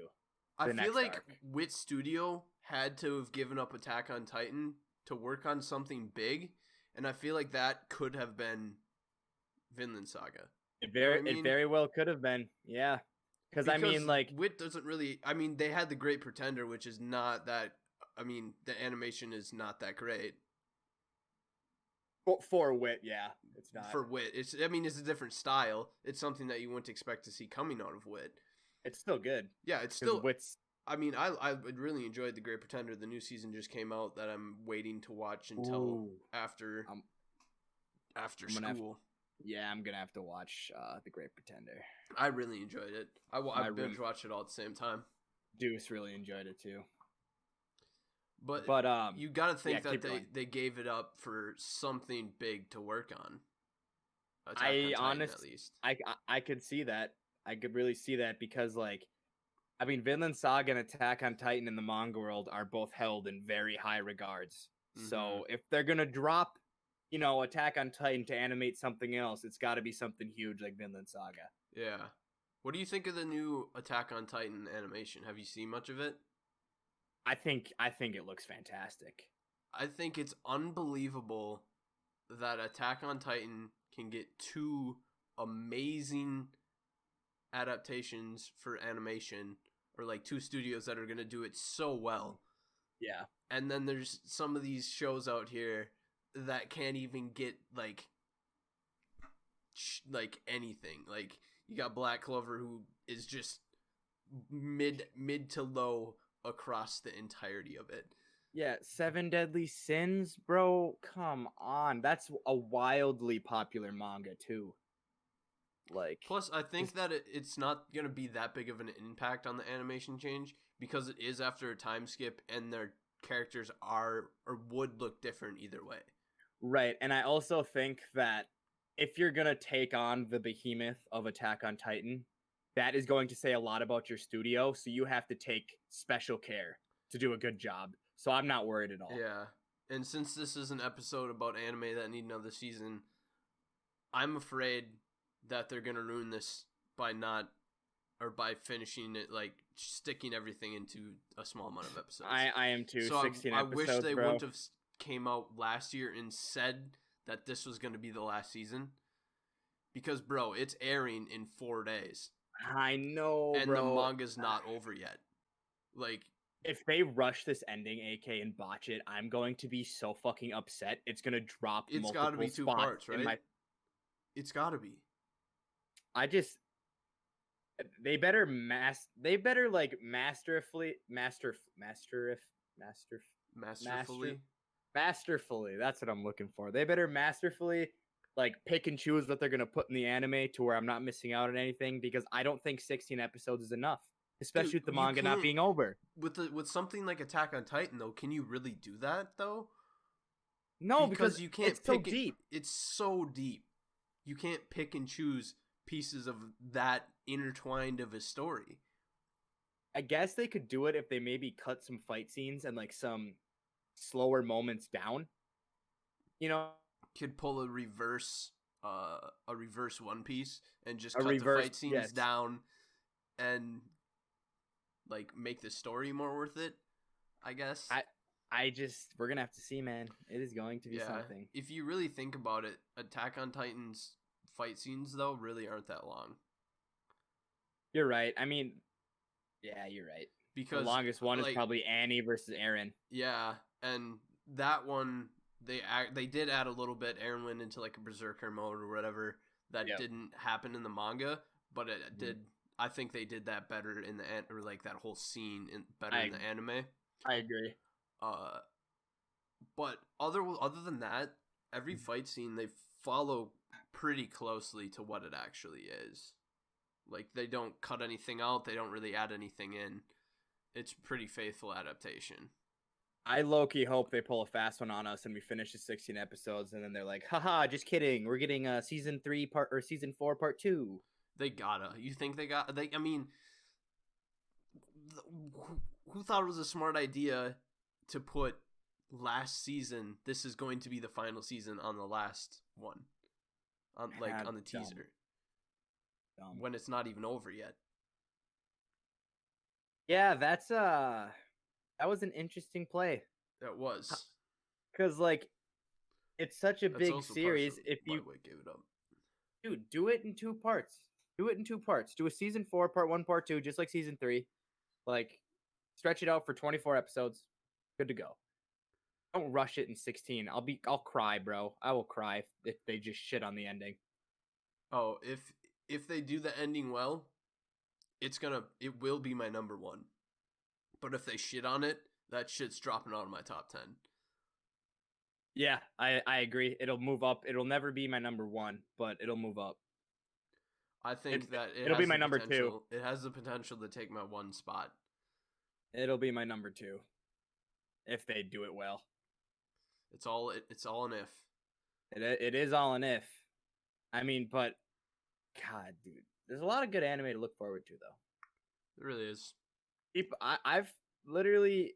I feel like Wit Studio had to have given up Attack on Titan to work on something big. And I feel like that could have been Vinland Saga.
It very well could have been, yeah. Because I mean, like,
Wit doesn't really. I mean, they had The Great Pretender, which is not that. I mean, the animation is not that great.
For Wit, yeah, it's not.
For Wit, it's. I mean, it's a different style. It's something that you wouldn't expect to see coming out of Wit.
It's still good.
Yeah, it's still.
Wit's.
I mean, I really enjoyed The Great Pretender. The new season just came out that I'm waiting to watch until after school.
Yeah, I'm gonna have to watch The Great Pretender.
I really enjoyed it. I binge watched it all at the same time.
Deuce really enjoyed it too.
But
But
you got to think
yeah,
that
keep going.
they gave it up for something big to work on. Attack on
I
Titan, at
honest,
least.
I could see that. I could really see that because like, I mean, Vinland Saga and Attack on Titan in the manga world are both held in very high regards.
Mm-hmm.
So if they're gonna drop, Attack on Titan to animate something else, it's got to be something huge like Vinland Saga.
Yeah. What do you think of the new Attack on Titan animation? Have you seen much of it?
I think it looks fantastic.
I think it's unbelievable that Attack on Titan can get two amazing adaptations for animation, or like two studios that are going to do it so well.
Yeah.
And then there's some of these shows out here that can't even get like anything. Like you got Black Clover, who is just mid to low across the entirety of it.
Yeah, Seven Deadly Sins, bro. Come on. That's a wildly popular manga too. Like,
Plus, I think that it's not going to be that big of an impact on the animation change because it is after a time skip and their characters are or would look different either way.
right. And I also think that if you're going to take on the behemoth of Attack on Titan, that is going to say a lot about your studio. So you have to take special care to do a good job. So I'm not worried at all.
Yeah. And since this is an episode about anime that need another season, I'm afraid that they're going to ruin this by finishing it, like sticking everything into a small amount of episodes.
I am too.
So
16
I
episodes,
wish they
bro.
wouldn't have came out last year and said that this was going to be the last season. Because, bro, it's airing in 4 days.
I know,
and
bro.
the manga's not over yet. Like,
if they rush this ending, AK, and botch it, I'm going to be so fucking upset. It's gonna drop.
It's got to be 2 parts, right? It's got to be.
I just. They better masterfully. That's what I'm looking for. They better masterfully like pick and choose what they're gonna put in the anime to where I'm not missing out on anything, because I don't think 16 episodes is enough, especially with the manga not being over.
With something like Attack on Titan, though, can you really do that though?
No, because
you can't.
It's so deep.
It's so deep. You can't pick and choose pieces of that intertwined of a story.
I guess they could do it if they maybe cut some fight scenes and like some slower moments down.
Could pull a reverse One Piece and just cut the fight scenes down and like make the story more worth it, I guess.
We're gonna have to see, man. It is going to be something.
If you really think about it, Attack on Titan's fight scenes though really aren't that long.
You're right. I mean, yeah, you're right. Because the longest one is probably Annie versus Eren.
Yeah, and that one they did add a little bit. Eren went into like a berserker mode or whatever that didn't happen in the manga, but it did. I think they did that better in the or like that whole scene in the anime.
I agree.
But other than that, every fight scene they follow pretty closely to what it actually is. Like they don't cut anything out. They don't really add anything in. It's pretty faithful adaptation.
I low-key hope they pull a fast one on us and we finish the 16 episodes and then they're like, haha, just kidding. We're getting season 4 part 2.
They gotta. You think I mean, who thought it was a smart idea to put last season, this is going to be the final season on the last one? On the teaser.
Dumb.
When it's not even over yet.
Yeah, that was an interesting play.
That was.
Because, like, it's such a big series. If you
gave it up.
Dude, do it in 2 parts. Do a season 4, part 1, part 2, just like season 3. Like, stretch it out for 24 episodes. Good to go. Don't rush it in 16. I'll cry, bro. I will cry if they just shit on the ending.
Oh, if they do the ending well, it will be my number 1. But if they shit on it, that shit's dropping out of my top 10.
Yeah, I agree. It'll move up. It'll never be my number 1, but it'll move up.
I think that
it'll be my number 2.
It has the potential to take my 1 spot.
It'll be my number 2 if they do it well.
It's all an if.
It is all an if. I mean, but God, dude, there's a lot of good anime to look forward to, though.
It really is.
I've literally,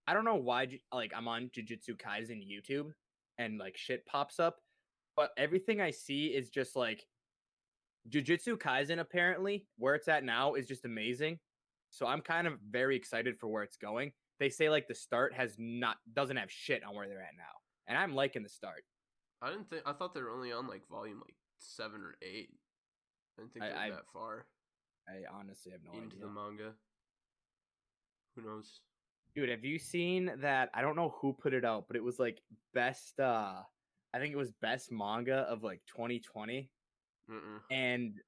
I don't know why, like, I'm on Jujutsu Kaisen YouTube and like shit pops up, but everything I see is just like Jujutsu Kaisen. Apparently, where it's at now is just amazing. So I'm kind of very excited for where it's going. They say like the start doesn't have shit on where they're at now, and I'm liking the start.
I thought they were only on like volume like 7 or 8. I didn't think they were that far.
I honestly have no
into
idea.
the manga. Who knows?
Dude, have you seen that? I don't know who put it out, but it was like best. I think it was best manga of like 2020. And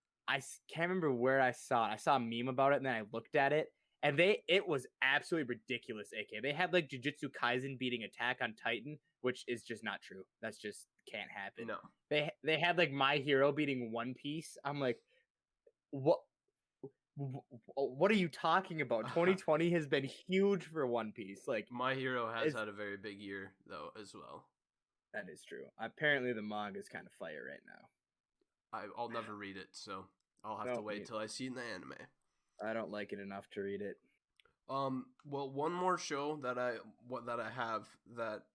can't remember where I saw it. I saw a meme about it, and then I looked at it, and it was absolutely ridiculous. AK, they had like Jujutsu Kaisen beating Attack on Titan, which is just not true. That's just can't happen.
No,
they had like My Hero beating One Piece. I'm like, what? What are you talking about? 2020 has been huge for One Piece. Like,
My Hero has had a very big year though as well.
That is true. Apparently, the manga is kind of fire right now.
I'll never read it, so I'll have to wait till I see it in the anime.
I don't like it enough to read it.
Well, one more show that I have that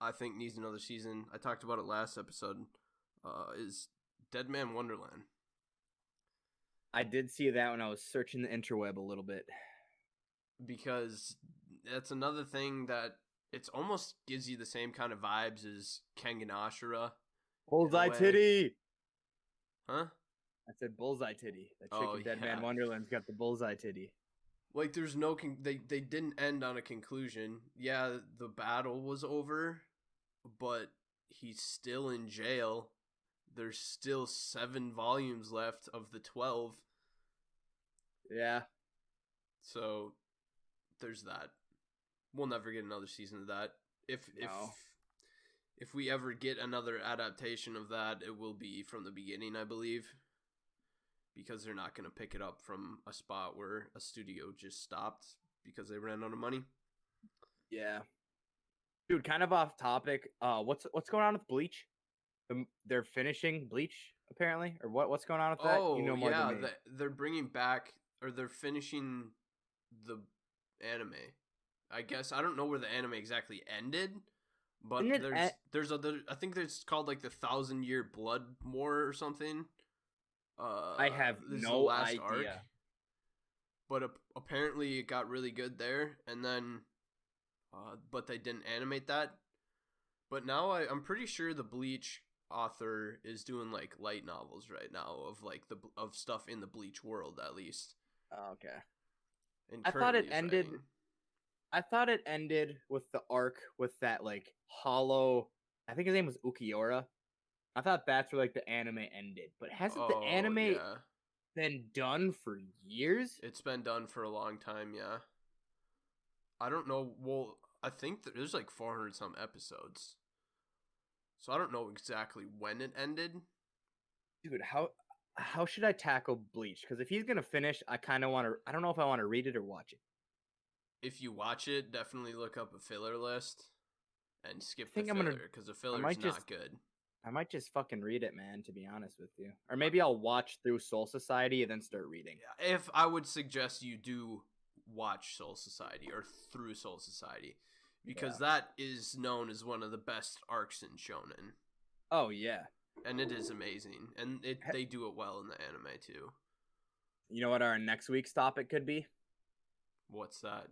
I think needs another season. I talked about it last episode. Is Dead Man Wonderland.
I did see that when I was searching the interweb a little bit.
Because that's another thing that it's almost gives you the same kind of vibes as Kengan Ashura.
Bullseye titty!
Huh?
I said bullseye titty. That chick in Dead Man Wonderland's got the bullseye titty.
Like, there's no... they didn't end on a conclusion. Yeah, the battle was over, but he's still in jail. There's still 7 volumes left of the 12.
Yeah.
So, there's that. We'll never get another season of that. If we ever get another adaptation of that, it will be from the beginning, I believe. Because they're not going to pick it up from a spot where a studio just stopped because they ran out of money.
Yeah. Dude, kind of off topic. What's going on with Bleach? They're finishing Bleach, apparently? Or what's going on with that?
Oh, you know more than me. They're bringing back, or they're finishing the anime. I guess, I don't know where the anime exactly ended, but there's I think it's called like the 1,000-Year Blood War or something.
I have no idea. Arc.
But apparently it got really good there, and then, but they didn't animate that. But now I'm pretty sure the Bleach author is doing like light novels right now of like of stuff in the Bleach world at least.
Oh, okay.
And
I thought it ended with the arc with that like hollow. I think his name was Ukiura. I thought that's where like the anime ended, but hasn't the anime been done for years?
It's been done for a long time, yeah. I don't know. Well, I think there's like 400 some episodes, so I don't know exactly when it ended.
Dude, how should I tackle Bleach? Because if he's gonna finish, I kind of want to. I don't know if I want to read it or watch it.
If you watch it, definitely look up a filler list and skip the filler because the filler is not good.
I might just fucking read it, man, to be honest with you. Or maybe I'll watch through Soul Society and then start reading.
Yeah, if I would suggest you do watch Soul Society or through Soul Society, because that is known as one of the best arcs in shonen.
Oh, yeah.
And it is amazing. And they do it well in the anime, too.
You know what our next week's topic could be?
What's that?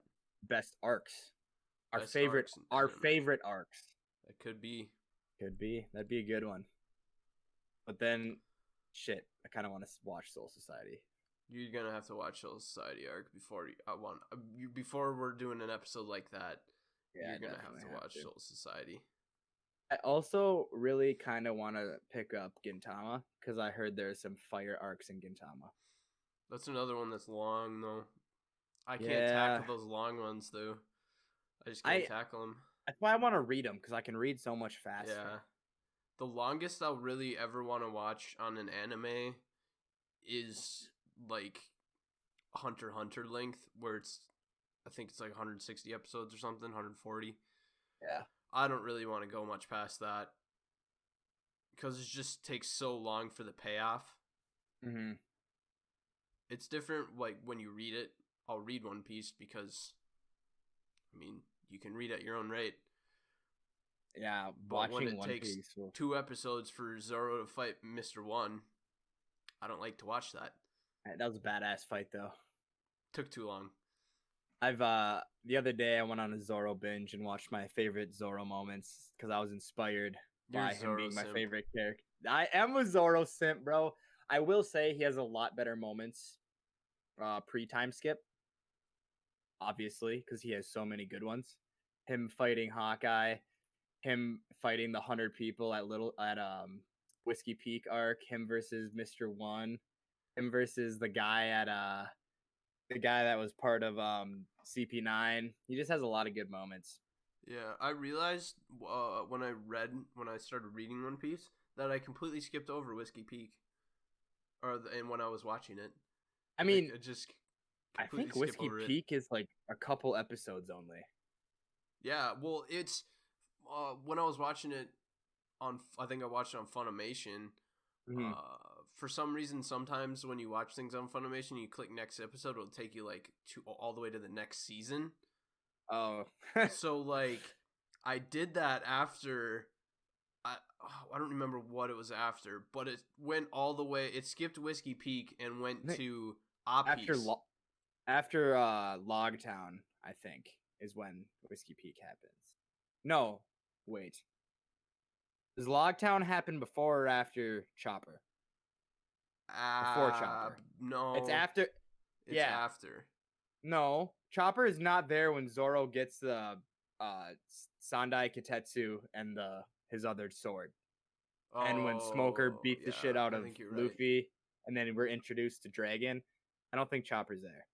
Best arcs. Our favorite arcs.
That could be.
Could be. That'd be a good one. But then, shit, I kind of want to watch Soul Society.
You're gonna have to watch Soul Society arc before we're doing an episode like that. Yeah, you're gonna have to watch Soul Society.
I also really kind of want to pick up Gintama because I heard there's some fire arcs in Gintama.
That's another one that's long though. I can't tackle those long ones though. I just can't tackle them.
That's why I want to read them, because I can read so much faster.
Yeah. The longest I'll really ever want to watch on an anime is, like, Hunter x Hunter length, where it's I think it's like 160 episodes or something, 140.
Yeah.
I don't really want to go much past that because it just takes so long for the payoff.
Mm-hmm.
It's different, like, when you read it. I'll read One Piece because, I mean, you can read at your own rate.
Yeah,
But when
watching
it
One
takes
Piece.
2 episodes for Zoro to fight Mr. One, I don't like to watch that.
That was a badass fight, though.
Took too long.
I've the other day I went on a Zoro binge and watched my favorite Zoro moments because I was inspired
You're
by
a
him
Zoro
being my
simp.
favorite character. I am a Zoro simp, bro. I will say he has a lot better moments pre-time skip, obviously, because he has so many good ones. Him fighting Hawkeye, him fighting the 100 people at Whiskey Peak arc, him versus Mr. One, him versus the guy that was part of CP9. He just has a lot of good moments.
Yeah, I realized when I started reading One Piece that I completely skipped over Whiskey Peak, and when I was watching it,
I mean,
I just
I think Whiskey Peak is like a couple episodes only.
Yeah, well, it's when I was watching it I think I watched it on Funimation.
Mm-hmm.
For some reason, sometimes when you watch things on Funimation, you click next episode, it'll take you like all the way to the next season.
Oh,
So like, I did that after. I don't remember what it was after, but it went all the way. It skipped Whiskey Peak and went to Apis.
after Logtown, I think, is when Whiskey Peak happens. No, wait. Does Logtown happen before or after Chopper? Before Chopper.
No,
It's after.
It's
yeah.
after.
No, Chopper is not there when Zoro gets the Sandai Kitetsu and his other sword. And when Smoker beats the shit out of Luffy, right. And then we're introduced to Dragon, I don't think Chopper's there.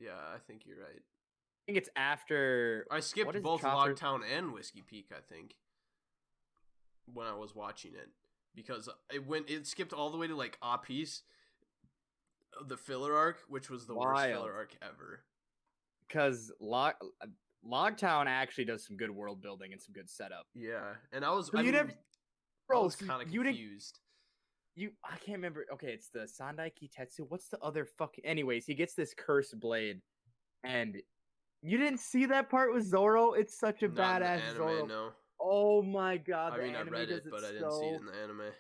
Yeah, I think you're right.
I think it's after.
I skipped both Logtown and Whiskey Peak, I think, when I was watching it. Because it skipped all the way to like Apis, the filler arc, which was the worst filler arc ever.
Because Logtown actually does some good world building and some good setup.
Yeah, and I was kind of confused.
I can't remember. Okay, it's the Sandai Kitetsu. What's the other fucking? Anyways, he gets this cursed blade, and you didn't see that part with Zoro. It's such a badass
anime,
Zoro.
No.
Oh my god!
I mean, I read it, but I didn't see it in the anime.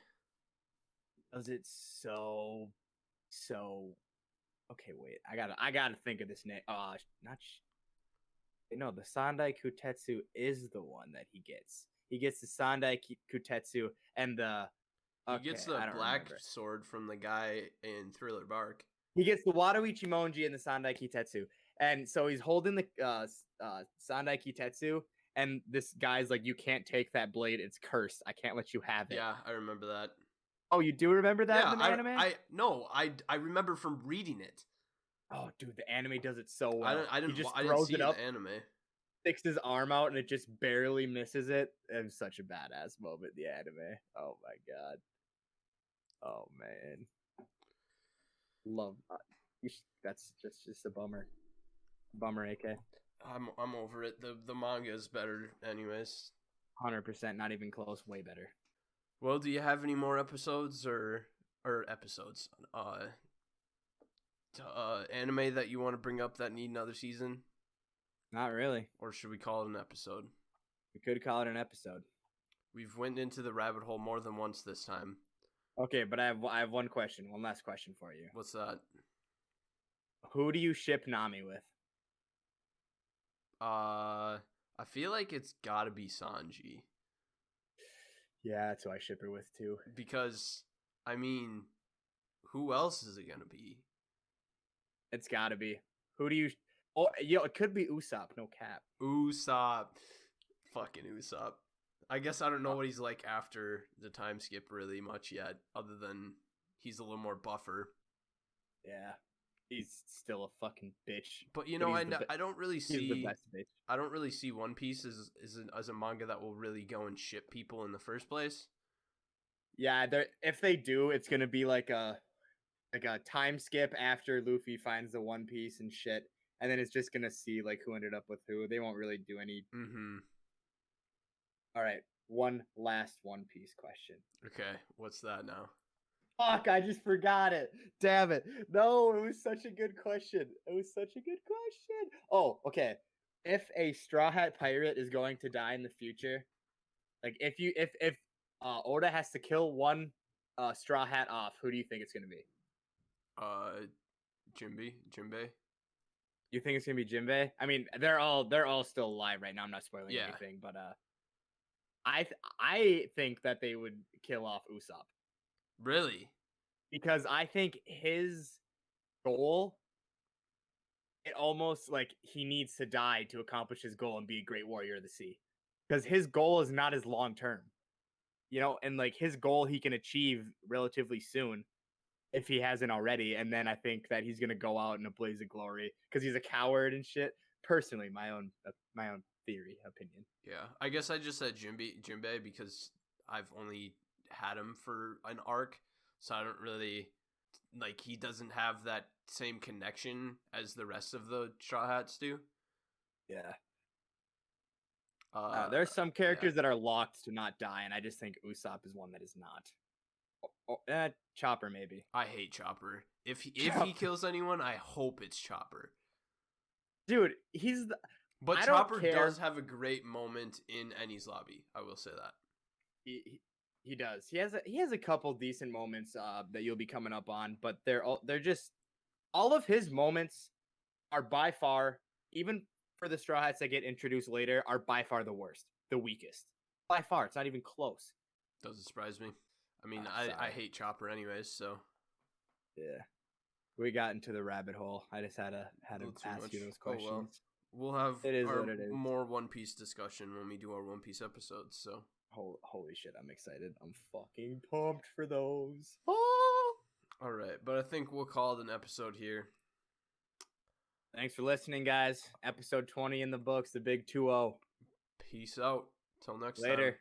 Does it so? Okay, wait. I gotta think of this name. No, the Sandai Kutetsu is the one that he gets. He gets the Sandai Kutetsu and the.
He gets the black sword from the guy in Thriller Bark.
He gets the Wado Ichimonji and the Sandai Kitetsu. And so he's holding the Sandai Kitetsu, and this guy's like, you can't take that blade. It's cursed. I can't let you have it.
Yeah, I remember that.
Oh, you do remember that in the anime?
I remember from reading it.
Oh, dude, the anime does it so well.
I didn't see it in the anime.
Sticks his arm out, and it just barely misses it. It was such a badass moment in the anime. Oh, my God. Oh, man. Love that's just a bummer. Bummer, AK.
I'm over it. The manga is better, anyways.
100%, not even close. Way better.
Well, do you have any more episodes or episodes? Anime that you want to bring up that need another season?
Not really.
Or should we call it an episode?
We could call it an episode.
We've went into the rabbit hole more than once this time.
Okay, but I have one last question for you.
What's that?
Who do you ship Nami with?
I feel like it's gotta be Sanji.
Yeah, that's who I ship her with too.
Because, I mean, who else is it gonna be?
It's gotta be. Who do you... Oh, yo, it could be Usopp, no cap.
Usopp. Fucking Usopp. I guess I don't know what he's like after the time skip really much yet, other than he's a little more buffer.
Yeah. He's still a fucking bitch.
But you know, I don't really see...
He's the best bitch.
I don't really see One Piece as a manga that will really go and ship people in the first place.
Yeah, if they do, it's gonna be like a time skip after Luffy finds the One Piece and shit, and then it's just gonna see like who ended up with who. They won't really do any.
Mm-hmm.
All right, one last One Piece question.
Okay, what's that now?
Fuck, I just forgot it. Damn it. No, it was such a good question. It was such a good question. Oh, okay. If a Straw Hat pirate is going to die in the future, like if Oda has to kill one Straw Hat off, who do you think it's gonna be?
Jinbei.
You think it's gonna be Jinbei? I mean, they're all still alive right now. I'm not spoiling
Yeah.
anything, but I think that they would kill off Usopp.
Really?
Because I think his goal, it almost like he needs to die to accomplish his goal and be a great warrior of the sea. Because his goal is not as long term, and like his goal he can achieve relatively soon if he hasn't already. And then I think that he's gonna go out in a blaze of glory because he's a coward and shit. Personally, my own opinion.
Yeah, I guess I just said Jinbei because I've only had him for an arc, so I don't really like. He doesn't have that same connection as the rest of the Straw Hats do.
Yeah. There's some characters that are locked to not die, and I just think Usopp is one that is not. Chopper maybe.
I hate Chopper. If he kills anyone, I hope it's Chopper.
Dude,
But Chopper does have a great moment in Enies Lobby. I will say that.
He does. He has a couple decent moments that you'll be coming up on, but they're just all of his moments are by far, even for the Straw Hats that get introduced later, are by far the worst, the weakest. By far, it's not even close.
Doesn't surprise me. I mean, I hate Chopper anyways, so.
Yeah. We got into the rabbit hole. I just had to ask you those questions.
Oh, well. We'll have
our
more One Piece discussion when we do our One Piece episodes, so.
Holy shit, I'm excited. I'm fucking pumped for those. Oh!
All right, but I think we'll call it an episode here.
Thanks for listening, guys. Episode 20 in the books, the big 2-0.
Peace out. Till next time.
Later.